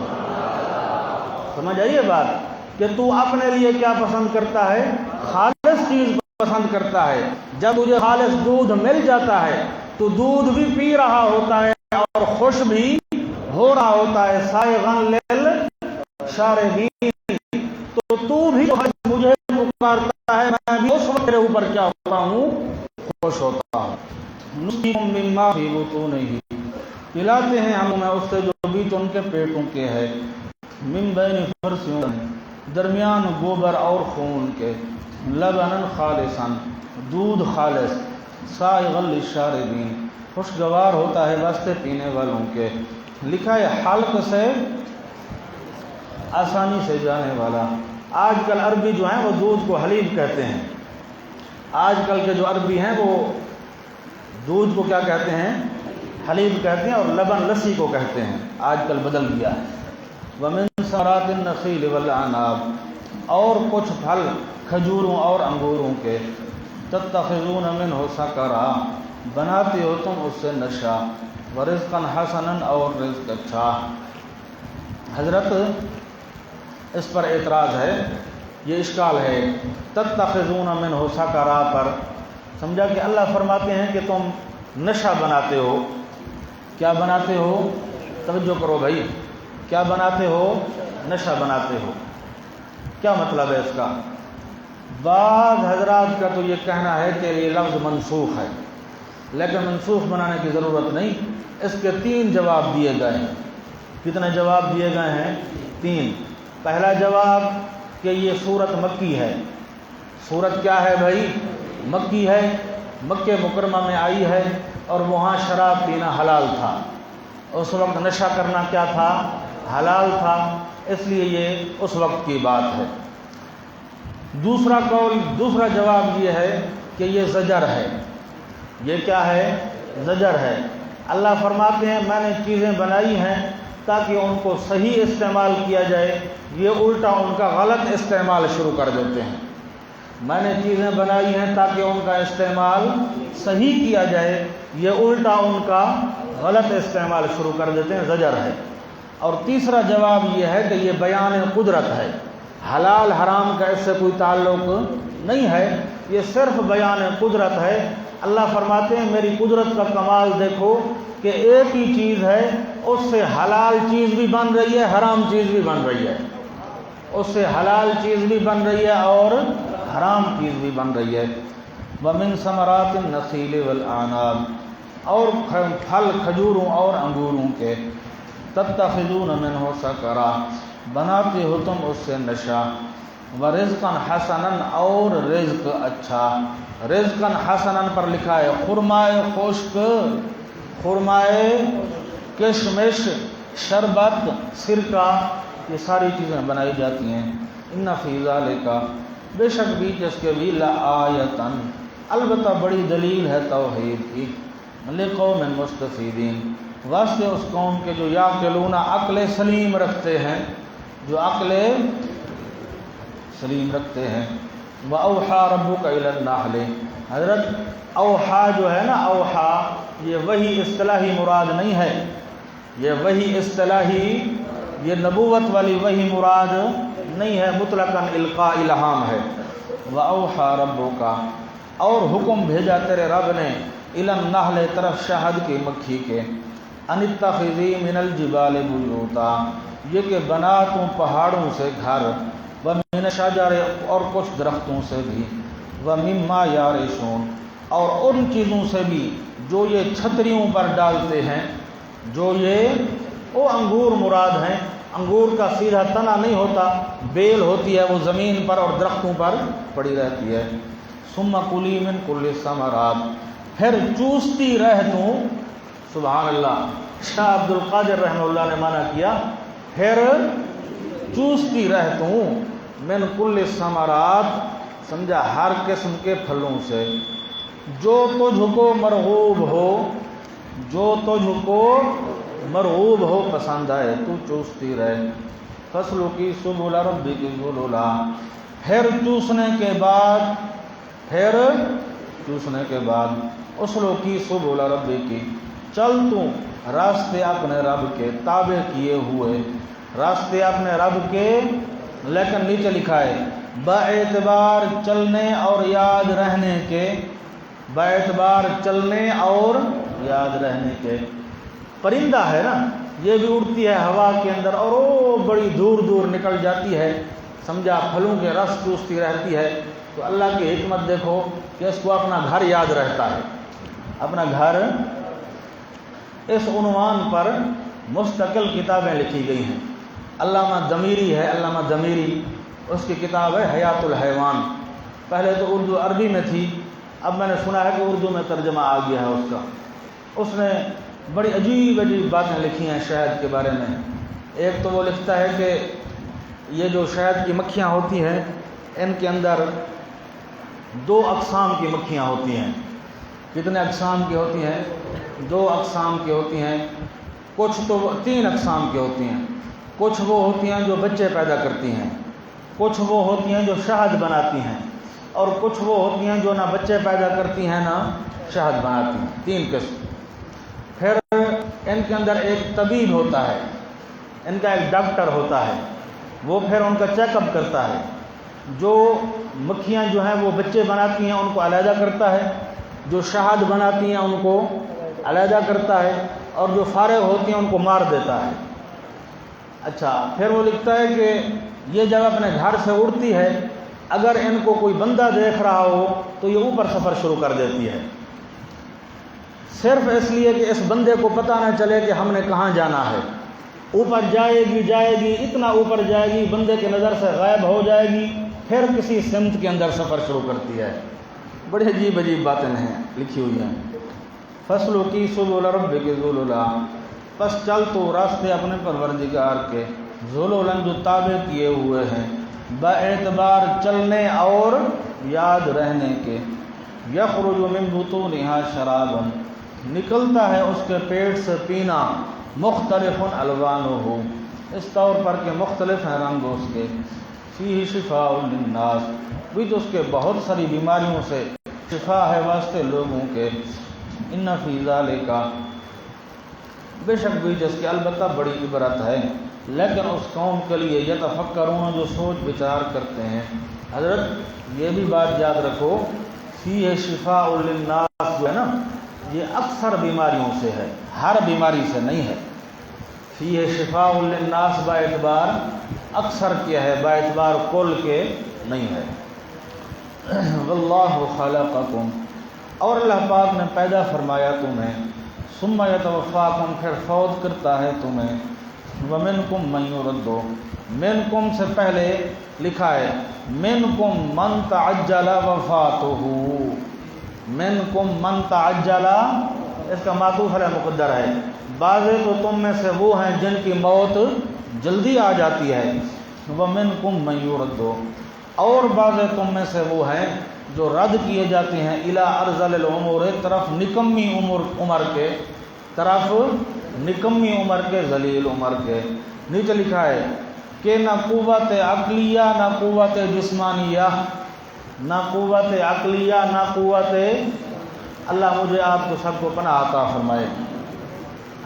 سمجھ آئیے بات کہ تو اپنے لیے کیا پسند کرتا ہے؟ خالص چیز پسند کرتا ہے۔ جب تجھے خالص دودھ مل جاتا ہے تو دودھ بھی پی رہا ہوتا ہے اور خوش بھی ہو رہا ہوتا ہے۔ سائغن للشاربین، تو بھی مجھے پکارتا ہے، میں بھی اس وقت میرے اوپر کیا ہوتا ہوں؟ خوش ہوتا ہوں۔ نسقیکم مما فی بطونہ، پلاتے ہیں ہم میں اس سے جو بیچ ان کے پیٹوں کے ہے، من بین فرث، درمیان گوبر اور خون کے، لبنا خالصا، دودھ خالص، سائغا للشاربین، خوشگوار ہوتا ہے واسطے پینے والوں کے۔ لکھا ہے حلق سے آسانی سے جانے والا۔ آج کل عربی جو ہیں وہ دودھ کو حلیب کہتے ہیں، آج کل کے جو عربی ہیں وہ دودھ کو کیا کہتے ہیں؟ حلیب کہتے ہیں، اور لبن لسی کو کہتے ہیں، آج کل بدل گیا ہے۔ وَمِن ثمرات النخیل والعناب، اور کچھ پھل کھجوروں اور انگوروں کے، تتخذون منہ سکرا، بناتے ہو تم اس سے نشہ، ورزقا حسنا، اور رزق اچھا۔ حضرت اس پر اعتراض ہے، یہ اشکال ہے، تتخذون منہ سکرا پر، سمجھا کہ اللہ فرماتے ہیں کہ تم نشہ بناتے ہو۔ کیا بناتے ہو؟ توجہ کرو بھائی، کیا بناتے ہو؟ نشہ بناتے ہو۔ کیا مطلب ہے اس کا؟ بعض حضرات کا تو یہ کہنا ہے کہ یہ لفظ منسوخ ہے، لیکن منسوخ بنانے کی ضرورت نہیں، اس کے 3 جواب دیے گئے ہیں۔ کتنے جواب دیے گئے ہیں؟ 3۔ پہلا جواب کہ یہ سورت مکی ہے۔ سورت کیا ہے بھائی؟ مکی ہے، مکہ مکرمہ میں آئی ہے، اور وہاں شراب پینا حلال تھا، اس وقت نشہ کرنا کیا تھا؟ حلال تھا، اس لیے یہ اس وقت کی بات ہے۔ دوسرا جواب یہ ہے کہ یہ زجر ہے۔ یہ کیا ہے؟ زجر ہے۔ اللہ فرماتے ہیں میں نے چیزیں بنائی ہیں تاکہ ان کو صحیح استعمال کیا جائے، یہ الٹا ان کا غلط استعمال شروع کر دیتے ہیں۔ میں نے چیزیں بنائی ہیں تاکہ ان کا استعمال صحیح کیا جائے، یہ الٹا ان کا غلط استعمال شروع کر دیتے ہیں، زجر ہے۔ اور تیسرا جواب یہ ہے کہ یہ بیان قدرت ہے، حلال حرام کا اس سے کوئی تعلق نہیں ہے، یہ صرف بیان قدرت ہے۔ اللہ فرماتے ہیں میری قدرت کا کمال دیکھو کہ ایک ہی چیز ہے، اس سے حلال چیز بھی بن رہی ہے، حرام چیز بھی بن رہی ہے، اس سے حلال چیز بھی بن رہی ہے اور حرام چیز بھی بن رہی ہے۔ وَمِن ثَمَرَاتِ النَّخِيلِ وَالْأَعْنَابِ، اور پھل کھجوروں اور انگوروں کے، تَتَّخِذُونَ مِنْهُ سَكَرًا، بناتے ہو تم اس سے نشہ، وَرِزْقًا حَسَنًا، اور رزق اچھا۔ رزقًا حسنًا پر لکھا ہے خرمائے خشک، خرمائے کشمش، شربت، سرکہ، یہ ساری چیزیں بنائی جاتی ہیں۔ ان فی ذالک، بے شک بیچ اس کے بھی، لآیۃً، البتہ بڑی دلیل ہے توحید کی، لقوم مستفیدین، واسطے اس قوم کے جو یعقلون، عقل سلیم رکھتے ہیں، جو عقل سلیم رکھتے ہیں۔ وَأَوْحَىٰ رَبُّكَ إِلَى النَّحْلِ، حضرت اوحا جو ہے نا، اوحا یہ وہی اصطلاحی مراد نہیں ہے، یہ وہی اصطلاحی، یہ نبوت والی وہی مراد نہیں ہے، مطلقاً القاء الہام ہے۔ وَأَوْحَىٰ رَبُّكَ، اور حکم بھیجا تیرے رب نے، إِلَى النَّحْلِ، طرف شہد کی مکھی کے، أَنِ اتَّخِذِي مِنَ الْجِبَالِ بُيُوتًا، یہ کہ بنا تم پہاڑوں سے گھر، وَمِنَ الشَّجَرِ، اور کچھ درختوں سے بھی، وَمِمَّا يَعْرِشُونَ، اور ان چیزوں سے بھی جو یہ چھتریوں پر ڈالتے ہیں، جو یہ وہ انگور مراد ہیں، انگور کا سیدھا تنا نہیں ہوتا، بیل ہوتی ہے، وہ زمین پر اور درختوں پر پڑی رہتی ہے۔ ثُمَّ كُلِي مِن كُلِّ الثَّمَرَاتِ، پھر چوستی رہ تو، سبحان اللہ، شاہ عبد القادر رحمہ اللہ نے معنی کیا، پھر چوستی رہ تو، من کل الثمرات، سمجھا ہر قسم کے پھلوں سے، جو تجھ کو مرغوب ہو، جو تجھ کو مرغوب ہو، پسند آئے، تو چوستی رہے۔ فَاسْلُكِي سُبُلَ رَبِّكِ ذُلُلًا، پھر چوسنے کے بعد، پھر چوسنے کے بعد، اسلوکی سبل ربکی، چل تو راستے اپنے رب کے، تابع کیے ہوئے راستے اپنے رب کے، لیکن نیچے لکھا ہے باعتبار چلنے اور یاد رہنے کے، باعتبار چلنے اور یاد رہنے کے۔ پرندہ ہے نا، یہ بھی اڑتی ہے ہوا کے اندر اور وہ بڑی دور دور نکل جاتی ہے، سمجھا پھلوں کے رس چوستی رہتی ہے، تو اللہ کی حکمت دیکھو کہ اس کو اپنا گھر یاد رہتا ہے، اپنا گھر۔ اس عنوان پر مستقل کتابیں لکھی گئی ہیں، علامہ ضمیری ہے، علامہ ضمیری، اس کی کتاب ہے حیات الحیوان، پہلے تو اردو عربی میں تھی، اب میں نے سنا ہے کہ اردو میں ترجمہ آ گیا ہے اس کا۔ اس نے بڑی عجیب عجیب باتیں لکھی ہیں شہد کے بارے میں۔ ایک تو وہ لکھتا ہے کہ یہ جو شہد کی مکھیاں ہوتی ہیں، ان کے اندر 2 اقسام کی مکھیاں ہوتی ہیں۔ کتنے اقسام کی ہوتی ہیں؟ 2 اقسام کی ہوتی ہیں۔ کچھ تو 3 اقسام کی ہوتی ہیں۔ کچھ وہ ہوتی ہیں جو بچے پیدا کرتی ہیں، کچھ وہ ہوتی ہیں جو شہد بناتی ہیں، اور کچھ وہ ہوتی ہیں جو نہ بچے پیدا کرتی ہیں نہ شہد بناتی ہیں۔ 3 قسم۔ پھر ان کے اندر ایک طبیب ہوتا ہے، ان کا ایک ڈاکٹر ہوتا ہے، وہ پھر ان کا چیک اپ کرتا ہے۔ جو مکھیاں جو ہیں وہ بچے بناتی ہیں ان کو علیحدہ کرتا ہے، جو شہد بناتی ہیں ان کو علیحدہ کرتا ہے، اور جو فارغ ہوتی ہیں ان کو مار دیتا ہے۔ اچھا، پھر وہ لکھتا ہے کہ یہ جب اپنے گھر سے اڑتی ہے، اگر ان کو کوئی بندہ دیکھ رہا ہو تو یہ اوپر سفر شروع کر دیتی ہے، صرف اس لیے کہ اس بندے کو پتہ نہ چلے کہ ہم نے کہاں جانا ہے۔ اوپر جائے گی، اتنا اوپر جائے گی، بندے کی نظر سے غائب ہو جائے گی، پھر کسی سمت کے اندر سفر شروع کرتی ہے۔ بڑی عجیب عجیب باتیں ہیں لکھی ہوئی ہیں۔ فَاسْلُكِي سُبُلَ رَبِّكِ ذُلُلًا، پس چل تو راستے اپنے پروردگار کے، ذُلُلًا جو تابع کیے ہوئے ہیں، باعتبار چلنے اور یاد رہنے کے۔ یخرج من بطونها شراب، نکلتا ہے اس کے پیٹ سے پینا، مختلف الوانہ، اس طور پر کہ مختلف ہیں رنگ اس کے، فیہ شفاء للناس، بھی تو اس کے بہت ساری بیماریوں سے شفا ہے واسطے لوگوں کے۔ ان فی ذالک، بے شک بیچ اس کی البتہ بڑی عبرت ہے، لیکن اس قوم کے لیے یتفکرون جو سوچ بچار کرتے ہیں۔ حضرت یہ بھی بات یاد رکھو، فیہ شفاء للناس جو ہے نا، یہ اکثر بیماریوں سے ہے، ہر بیماری سے نہیں ہے۔ فیہ شفاء للناس با اعتبار اکثر کیا ہے، با اعتبار کل کے نہیں ہے۔ واللہ خلقکم، اور اللہ پاک نے پیدا فرمایا تمہیں، ثم یتوفاکم، پھر فوت کرتا ہے تمہیں، ومنکم من یرد، منکم سے پہلے لکھا ہے منکم من تعجل وفاتہ، منکم من تعجل، اس کا معطوف علیہ مقدر ہے، بعضے تو تم میں سے وہ ہیں جن کی موت جلدی آ جاتی ہے، ومنکم من یرد، اور بعضے تم میں سے وہ ہیں جو رد کیے جاتے ہیں، الی ارذل العمر، طرف نکمی عمر کے، طرف نکمی عمر کے، ذلیل عمر کے۔ نیچے لکھا ہے کہ نہ قوت عقلیہ نہ قوت جسمانیہ، نہ قوت عقلیہ نہ قوت، اللہ مجھے آپ کو سب کو پناہ عطا فرمائے۔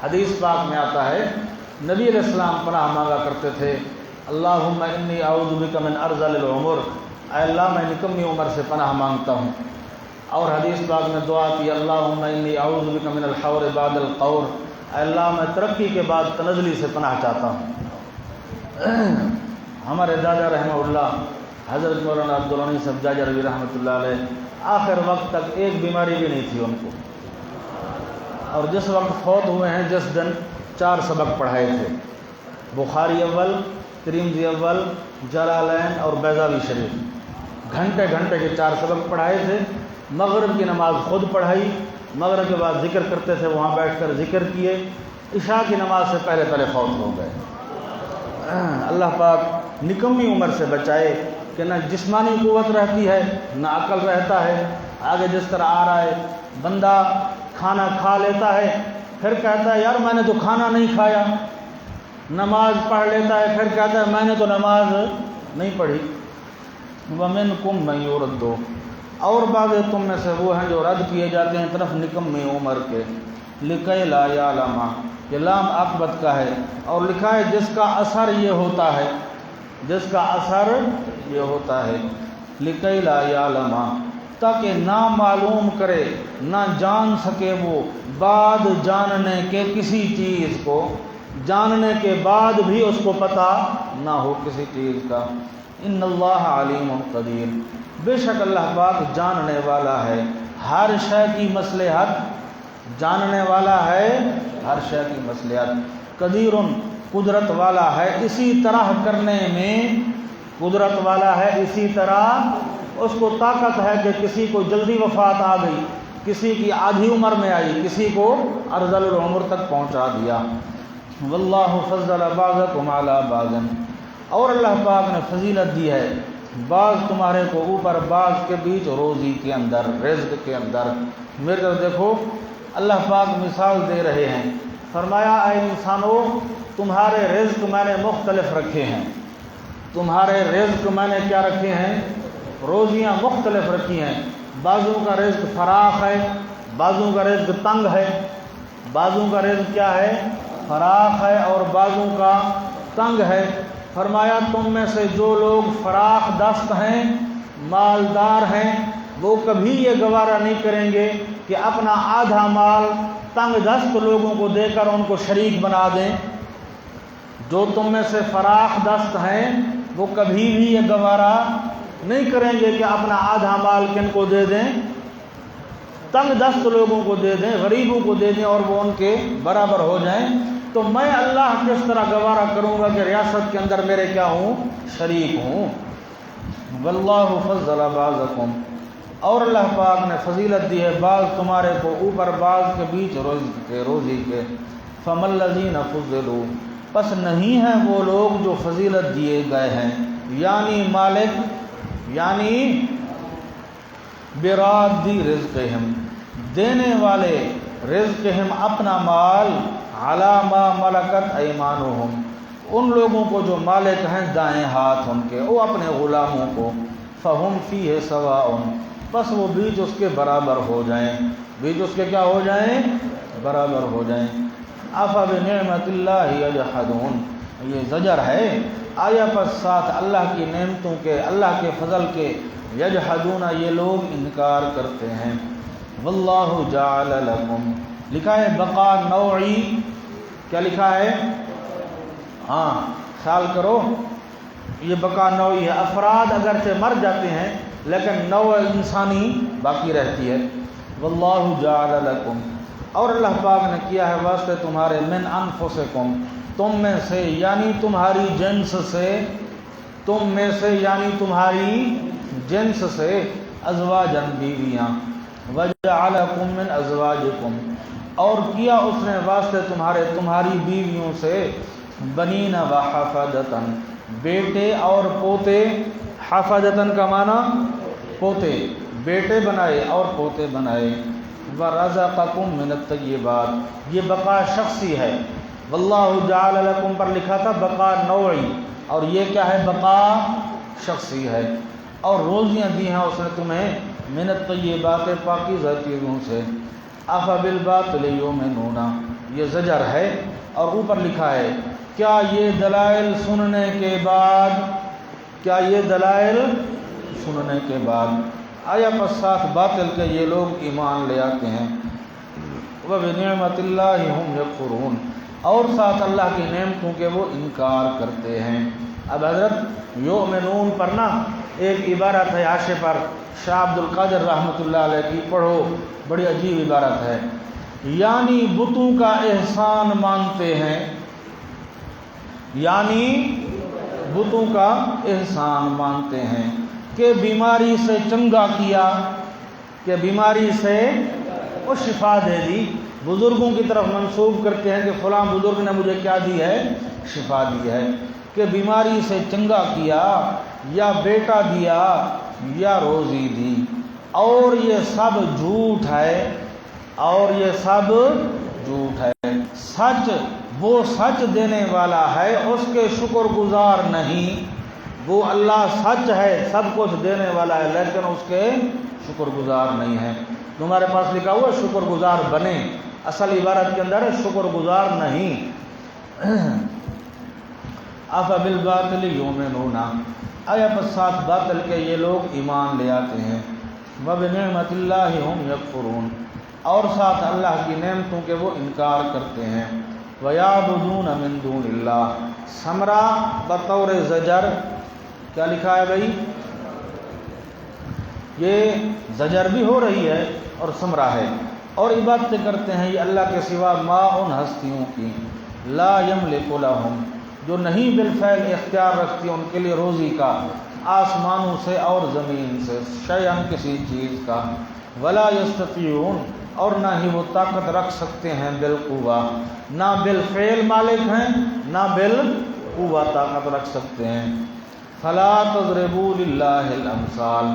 حدیث پاک میں آتا ہے نبی علیہ السلام پناہ مانگا کرتے تھے، اللہم انی اعوذ بک من ارذل العمر، اے اللہ میں نکمی عمر سے پناہ مانگتا ہوں۔ اور حدیث پاک میں دعا کی، اللہم انی اعوذ بک من الحور بعد القور، اے اللہ میں ترقی کے بعد تنزلی سے پناہ چاہتا ہوں۔ ہمارے دادا رحمہ اللہ حضرت مولانا عبدالغنی صاحب رضوی رحمۃ اللہ علیہ، آخر وقت تک ایک بیماری بھی نہیں تھی ان کو، اور جس وقت فوت ہوئے ہیں جس دن 4 سبق پڑھائے تھے، بخاری اول، ترمذی اول، جلالین اور بیضاوی شریف، گھنٹے گھنٹے کے 4 سبق پڑھائے تھے۔ مغرب کی نماز خود پڑھائی، مغرب کے بعد ذکر کرتے تھے، وہاں بیٹھ کر ذکر کیے، عشاء کی نماز سے پہلے فوت ہو گئے۔ اللہ پاک نکمی عمر سے بچائے کہ نہ جسمانی قوت رہتی ہے نہ عقل رہتا ہے۔ آگے جس طرح آ رہا ہے، بندہ کھانا کھا لیتا ہے، پھر کہتا ہے یار میں نے تو کھانا نہیں کھایا، نماز پڑھ لیتا ہے، پھر کہتا ہے میں نے تو نماز نہیں پڑھی۔ وَمِنْكُمْ مَن يُرَدُّ، اور بعض تم میں سے وہ ہیں جو رد کیے جاتے ہیں طرف نکمی عمر کے، لِكَيْ لَا يَعْلَمَ، یہ لام عاقبت کا ہے، اور لکھا ہے جس کا اثر یہ ہوتا ہے، جس کا اثر یہ ہوتا ہے، لِكَيْ لَا يَعْلَمَ، تاکہ نہ معلوم کرے، نہ جان سکے وہ بعد جاننے کے کسی چیز کو، جاننے کے بعد بھی اس کو پتہ نہ ہو کسی چیز کا۔ ان اللہ علیم قدیر، بے شک اللہ پاک جاننے والا ہے ہر شے کی مصلحت، جاننے والا ہے ہر شے کی مصلحت، قدیر قدرت والا ہے اسی طرح کرنے میں، قدرت والا ہے اسی طرح، اس کو طاقت ہے کہ کسی کو جلدی وفات آ گئی، کسی کی آدھی عمر میں آئی، کسی کو ارذل العمر تک پہنچا دیا۔ واللہ فضل بعضکم علی بعض، اور اللہ پاک نے فضیلت دی ہے بعض تمہارے کو اوپر بعض کے بیچ، روزی کے اندر، رزق کے اندر۔ میرے طرف دیکھو، اللہ پاک مثال دے رہے ہیں، فرمایا اے انسانوں تمہارے رزق میں نے مختلف رکھے ہیں، تمہارے رزق میں نے کیا رکھے ہیں، روزیاں مختلف رکھی ہیں، بعضوں کا رزق فراخ ہے، بعضوں کا رزق تنگ ہے، بعضوں کا رزق کیا ہے، فراخ ہے، اور بعضوں کا تنگ ہے۔ فرمایا تم میں سے جو لوگ فراخ دست ہیں، مالدار ہیں، وہ کبھی یہ گوارا نہیں کریں گے کہ اپنا آدھا مال تنگ دست لوگوں کو دے کر ان کو شریک بنا دیں۔ جو تم میں سے فراخ دست ہیں وہ کبھی بھی یہ گوارا نہیں کریں گے کہ اپنا آدھا مال کن کو دے دیں، تنگ دست لوگوں کو دے دیں، غریبوں کو دے دیں، اور وہ ان کے برابر ہو جائیں۔ تو میں اللہ کس طرح گوارا کروں گا کہ ریاست کے اندر میرے کیا ہوں، شریک ہوں۔ واللہ فضل بعضکم، اور اللہ پاک نے فضیلت دی ہے بعض تمہارے کو اوپر بعض کے بیچ روزی کے۔ فَمَا الَّذِينَ فُضِّلُوا، پس نہیں ہیں وہ لوگ جو فضیلت دیے گئے ہیں، یعنی مالک، یعنی برادی رزقہم، دینے والے رزقہم اپنا مال، علی ما ملکت ایمانہم، ان لوگوں کو جو مالک ہیں دائیں ہاتھ ان کے، وہ اپنے غلاموں کو، فہم فیہ سواء، بس وہ بیچ اس کے برابر ہو جائیں، بیچ اس کے کیا ہو جائیں، برابر ہو جائیں۔ افا بنعمتِللہِ یجحدون، یہ زجر ہے، آیا پس ساتھ اللہ کی نعمتوں کے، اللہ کے فضل کے، یجحدون یہ لوگ انکار کرتے ہیں۔ واللہ جعل لکم، لکھا ہے بقا نوعی، کیا لکھا ہے؟ ہاں خیال کرو، یہ بقا نوعی ہے، افراد اگرچہ مر جاتے ہیں لیکن نوع انسانی باقی رہتی ہے۔ واللہ جعل لکم، اور اللہ پاک نے کیا ہے واسطے تمہارے، من انفسکم، تم میں سے یعنی تمہاری جنس سے، تم میں سے یعنی تمہاری جنس سے، ازواجن بیویاں، وجعلکم من ازواجکم، اور کیا اس نے واسطے تمہارے، تمہاری بیویوں سے، بنین و حفدتن، بیٹے اور پوتے، حفدتن کا معنی پوتے، بیٹے بنائے اور پوتے بنائے، ورزقکم من الطیبات، یہ بقا شخصی ہے، واللہ جعل لکم پر لکھا تھا بقا نوعی، اور یہ کیا ہے؟ بقا شخصی ہے، اور روزیاں دی ہیں اس نے تمہیں، من الطیبات پاکیزہ چیزوں سے، افبالباطل یؤمنون، یہ زجر ہے، اور اوپر لکھا ہے کیا یہ دلائل سننے کے بعد، کیا یہ دلائل سننے کے بعد، آیا پس ساتھ باطل کے یہ لوگ ایمان لے آتے ہیں، وَبِنِعْمَةِ اللَّهِ هُمْ يَكْفُرُونَ، اور ساتھ اللہ کی نعمتوں کے وہ انکار کرتے ہیں۔ اب حضرت یؤمنون پر نا ایک عبارت ہے حاشیے پر، شاہ عبد القادر رحمۃ اللہ علیہ کی، پڑھو، بڑی عجیب عبارت ہے، یعنی بتوں کا احسان مانتے ہیں، یعنی بتوں کا احسان مانتے ہیں کہ بیماری سے چنگا کیا، کہ بیماری سے وہ شفا دے دی، بزرگوں کی طرف منسوب کرتے ہیں کہ فلاں بزرگ نے مجھے کیا دی ہے؟ شفا دی ہے، کہ بیماری سے چنگا کیا، یا بیٹا دیا، یا روزی دی، اور یہ سب جھوٹ ہے، اور یہ سب جھوٹ ہے، سچ وہ سچ دینے والا ہے، اس کے شکر گزار نہیں، وہ اللہ سچ ہے، سب کچھ دینے والا ہے، لیکن اس کے شکر گزار نہیں ہے۔ تمہارے پاس لکھا ہوا شکر گزار بنے، اصل عبارت کے اندر ہے شکر گزار نہیں۔ افبالباطل یؤمنون، آیا پس ساتھ باطل کے یہ لوگ ایمان لے آتے ہیں، وبنعمت اللہ ہم یکفرون، اور ساتھ اللہ کی نعمتوں کے وہ انکار کرتے ہیں، ویعبدون من دون اللہ، ثمرہ بطور زجر، کیا لکھا ہے بھائی؟ یہ زجر بھی ہو رہی ہے اور ثمرہ ہے، اور عبادتیں کرتے ہیں یہ اللہ کے سوا، ما ان ہستیوں کی، لا یملک لہم، جو نہیں بالفعل اختیار رکھتی ان کے لیے روزی کا، آسمانوں سے اور زمین سے، شیئن کسی چیز کا، ولا یستطیعون، اور نہ ہی وہ طاقت رکھ سکتے ہیں، بالقوہ، نہ بالفعل مالک ہیں، نہ بالقوہ طاقت رکھ سکتے ہیں۔ فلا تضربوا للہ الامثال،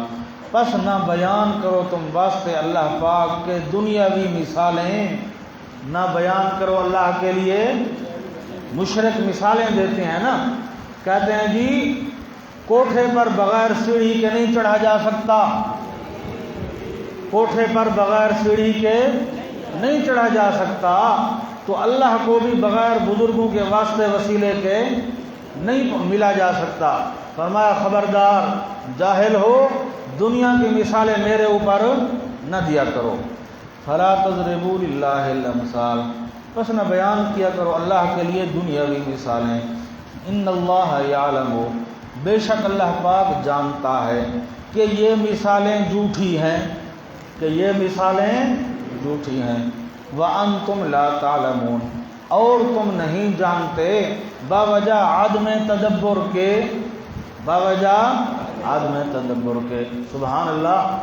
پس نہ بیان کرو تم واسطے اللہ پاک کے دنیاوی مثالیں، نہ بیان کرو اللہ کے لیے، مشرک مثالیں دیتے ہیں نا، کہتے ہیں جی کوٹھے پر بغیر سیڑھی کے نہیں چڑھا جا سکتا، کوٹھے پر بغیر سیڑھی کے نہیں چڑھا جا سکتا، تو اللہ کو بھی بغیر بزرگوں کے واسطے وسیلے کے نہیں ملا جا سکتا۔ فرمایا خبردار جاہل ہو، دنیا کی مثالیں میرے اوپر نہ دیا کرو۔ فلا تضربوا للہ الامثال، پس نہ بیان کیا کرو اللہ کے لیے دنیاوی مثالیں۔ ان اللہ یعلم، بے شک اللہ پاک جانتا ہے کہ یہ مثالیں جھوٹی ہیں، کہ یہ مثالیں جھوٹی ہیں۔ وَأَنْتُمْ لَا تَعْلَمُونَ، اور تم نہیں جانتے، باوجہ عدم تدبر کے، باوجہ عدم تدبر کے۔ سبحان اللہ،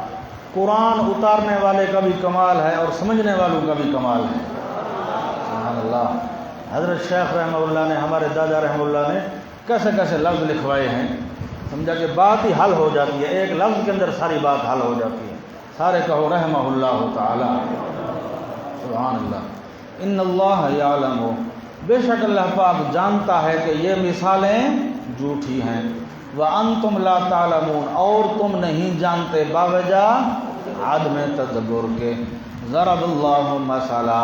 قرآن اتارنے والے کا بھی کمال ہے اور سمجھنے والوں کا بھی کمال ہے۔ سبحان اللہ، حضرت شیخ رحمہ اللہ نے، ہمارے دادا رحمہ اللہ نے کیسے کیسے لفظ لکھوائے ہیں، سمجھا کہ بات ہی حل ہو جاتی ہے، ایک لفظ کے اندر ساری بات حل ہو جاتی ہے۔ سارے کہو رحمہ اللہ تعالی۔ سبحان اللہ۔ ان اللہ یعلم، بے شک اللہ پاک جانتا ہے کہ یہ مثالیں جھوٹی ہیں۔ وَأَنْتُمْ لَا تَعْلَمُونَ، اور تم نہیں جانتے باوجہ عدم تدبر کے۔ ضرب اللہ مثلا،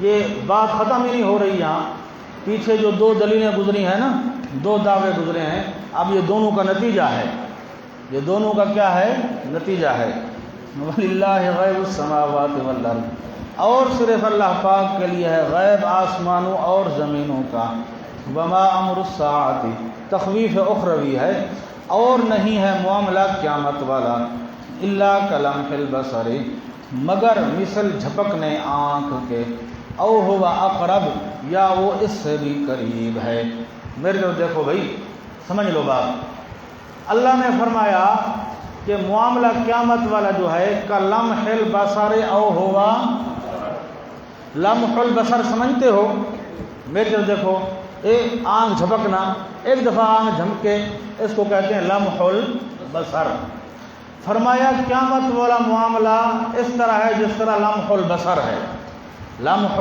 یہ بات ختم ہی نہیں ہو رہی یہاں. پیچھے جو دو دلیلیں گزری ہیں نا، دو دعوے گزرے ہیں، اب یہ دونوں کا نتیجہ ہے. یہ دونوں کا کیا ہے؟ نتیجہ ہے. وَلِلَّهِ غَيْبُ السَّمَاوَاتِ وَالْأَرْضِ، اور صرف اللہ پاک کے لیے ہے غیب آسمانوں اور زمینوں کا. وَمَا أَمْرُ السَّاعَةِ، تخویف اخروی ہے، اور نہیں ہے معاملہ قیامت والا. إِلَّا كَلَمْحِ الْبَصَرِ، مگر مثل جھپکنے آنکھ کے. او هو اقرب، یا وہ اس سے بھی قریب ہے. میرے طرف دیکھو بھائی، سمجھ لو بات. اللہ نے فرمایا کہ معاملہ قیامت والا جو ہے کلمح البصر او ہوا، لمح البصر سمجھتے ہو؟ میری طرف دیکھو، ایک آنکھ جھپکنا، ایک دفعہ آنکھ جھمکے، اس کو کہتے ہیں لمح البصر. فرمایا قیامت والا معاملہ اس طرح ہے جس طرح لمح البصر ہے. لمح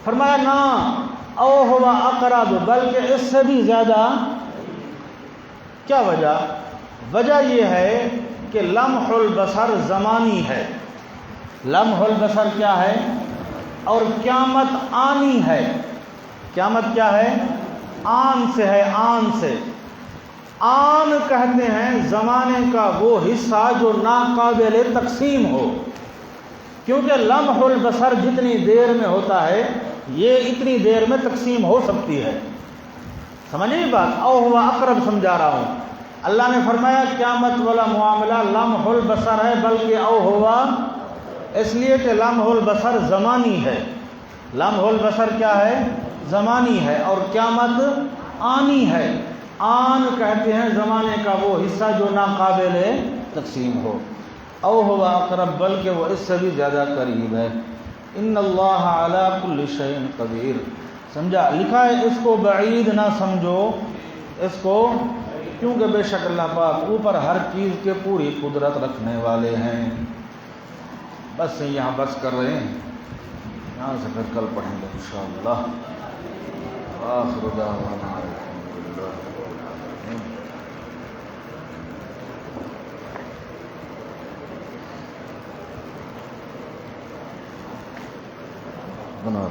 فرمایا نا، او ہوا اقرب، بلکہ اس سے بھی زیادہ. کیا وجہ؟ وجہ یہ ہے کہ لمح البصر زمانی ہے. لمح البصر کیا ہے؟ اور قیامت آنی ہے. قیامت کیا ہے؟ آن سے ہے، آن سے. آن کہتے ہیں زمانے کا وہ حصہ جو ناقابل تقسیم ہو، کیونکہ لمح البصر جتنی دیر میں ہوتا ہے یہ اتنی دیر میں تقسیم ہو سکتی ہے. سمجھیں بات؟ او ہوا اقرب سمجھا رہا ہوں. اللہ نے فرمایا قیامت والا معاملہ لمح البصر ہے، بلکہ او ہوا اس لیے کہ لمح البصر زمانی ہے. لمح البصر کیا ہے؟ زمانی ہے، اور قیامت آنی ہے. آن کہتے ہیں زمانے کا وہ حصہ جو ناقابل تقسیم ہو. او ہوا اقرب، بلکہ وہ اس سے بھی زیادہ قریب ہے. ان اللہ علی کل شیء قدیر. سمجھا؟ لکھا ہے اس کو بعید نہ سمجھو اس کو، کیونکہ بے شک اللہ پاک اوپر ہر چیز کے پوری قدرت رکھنے والے ہیں. بس یہاں بس کر رہے ہیں، یہاں سے پھر کل پڑھیں گے انشاءاللہ. آخر دعوانا الحمدللہ. بنا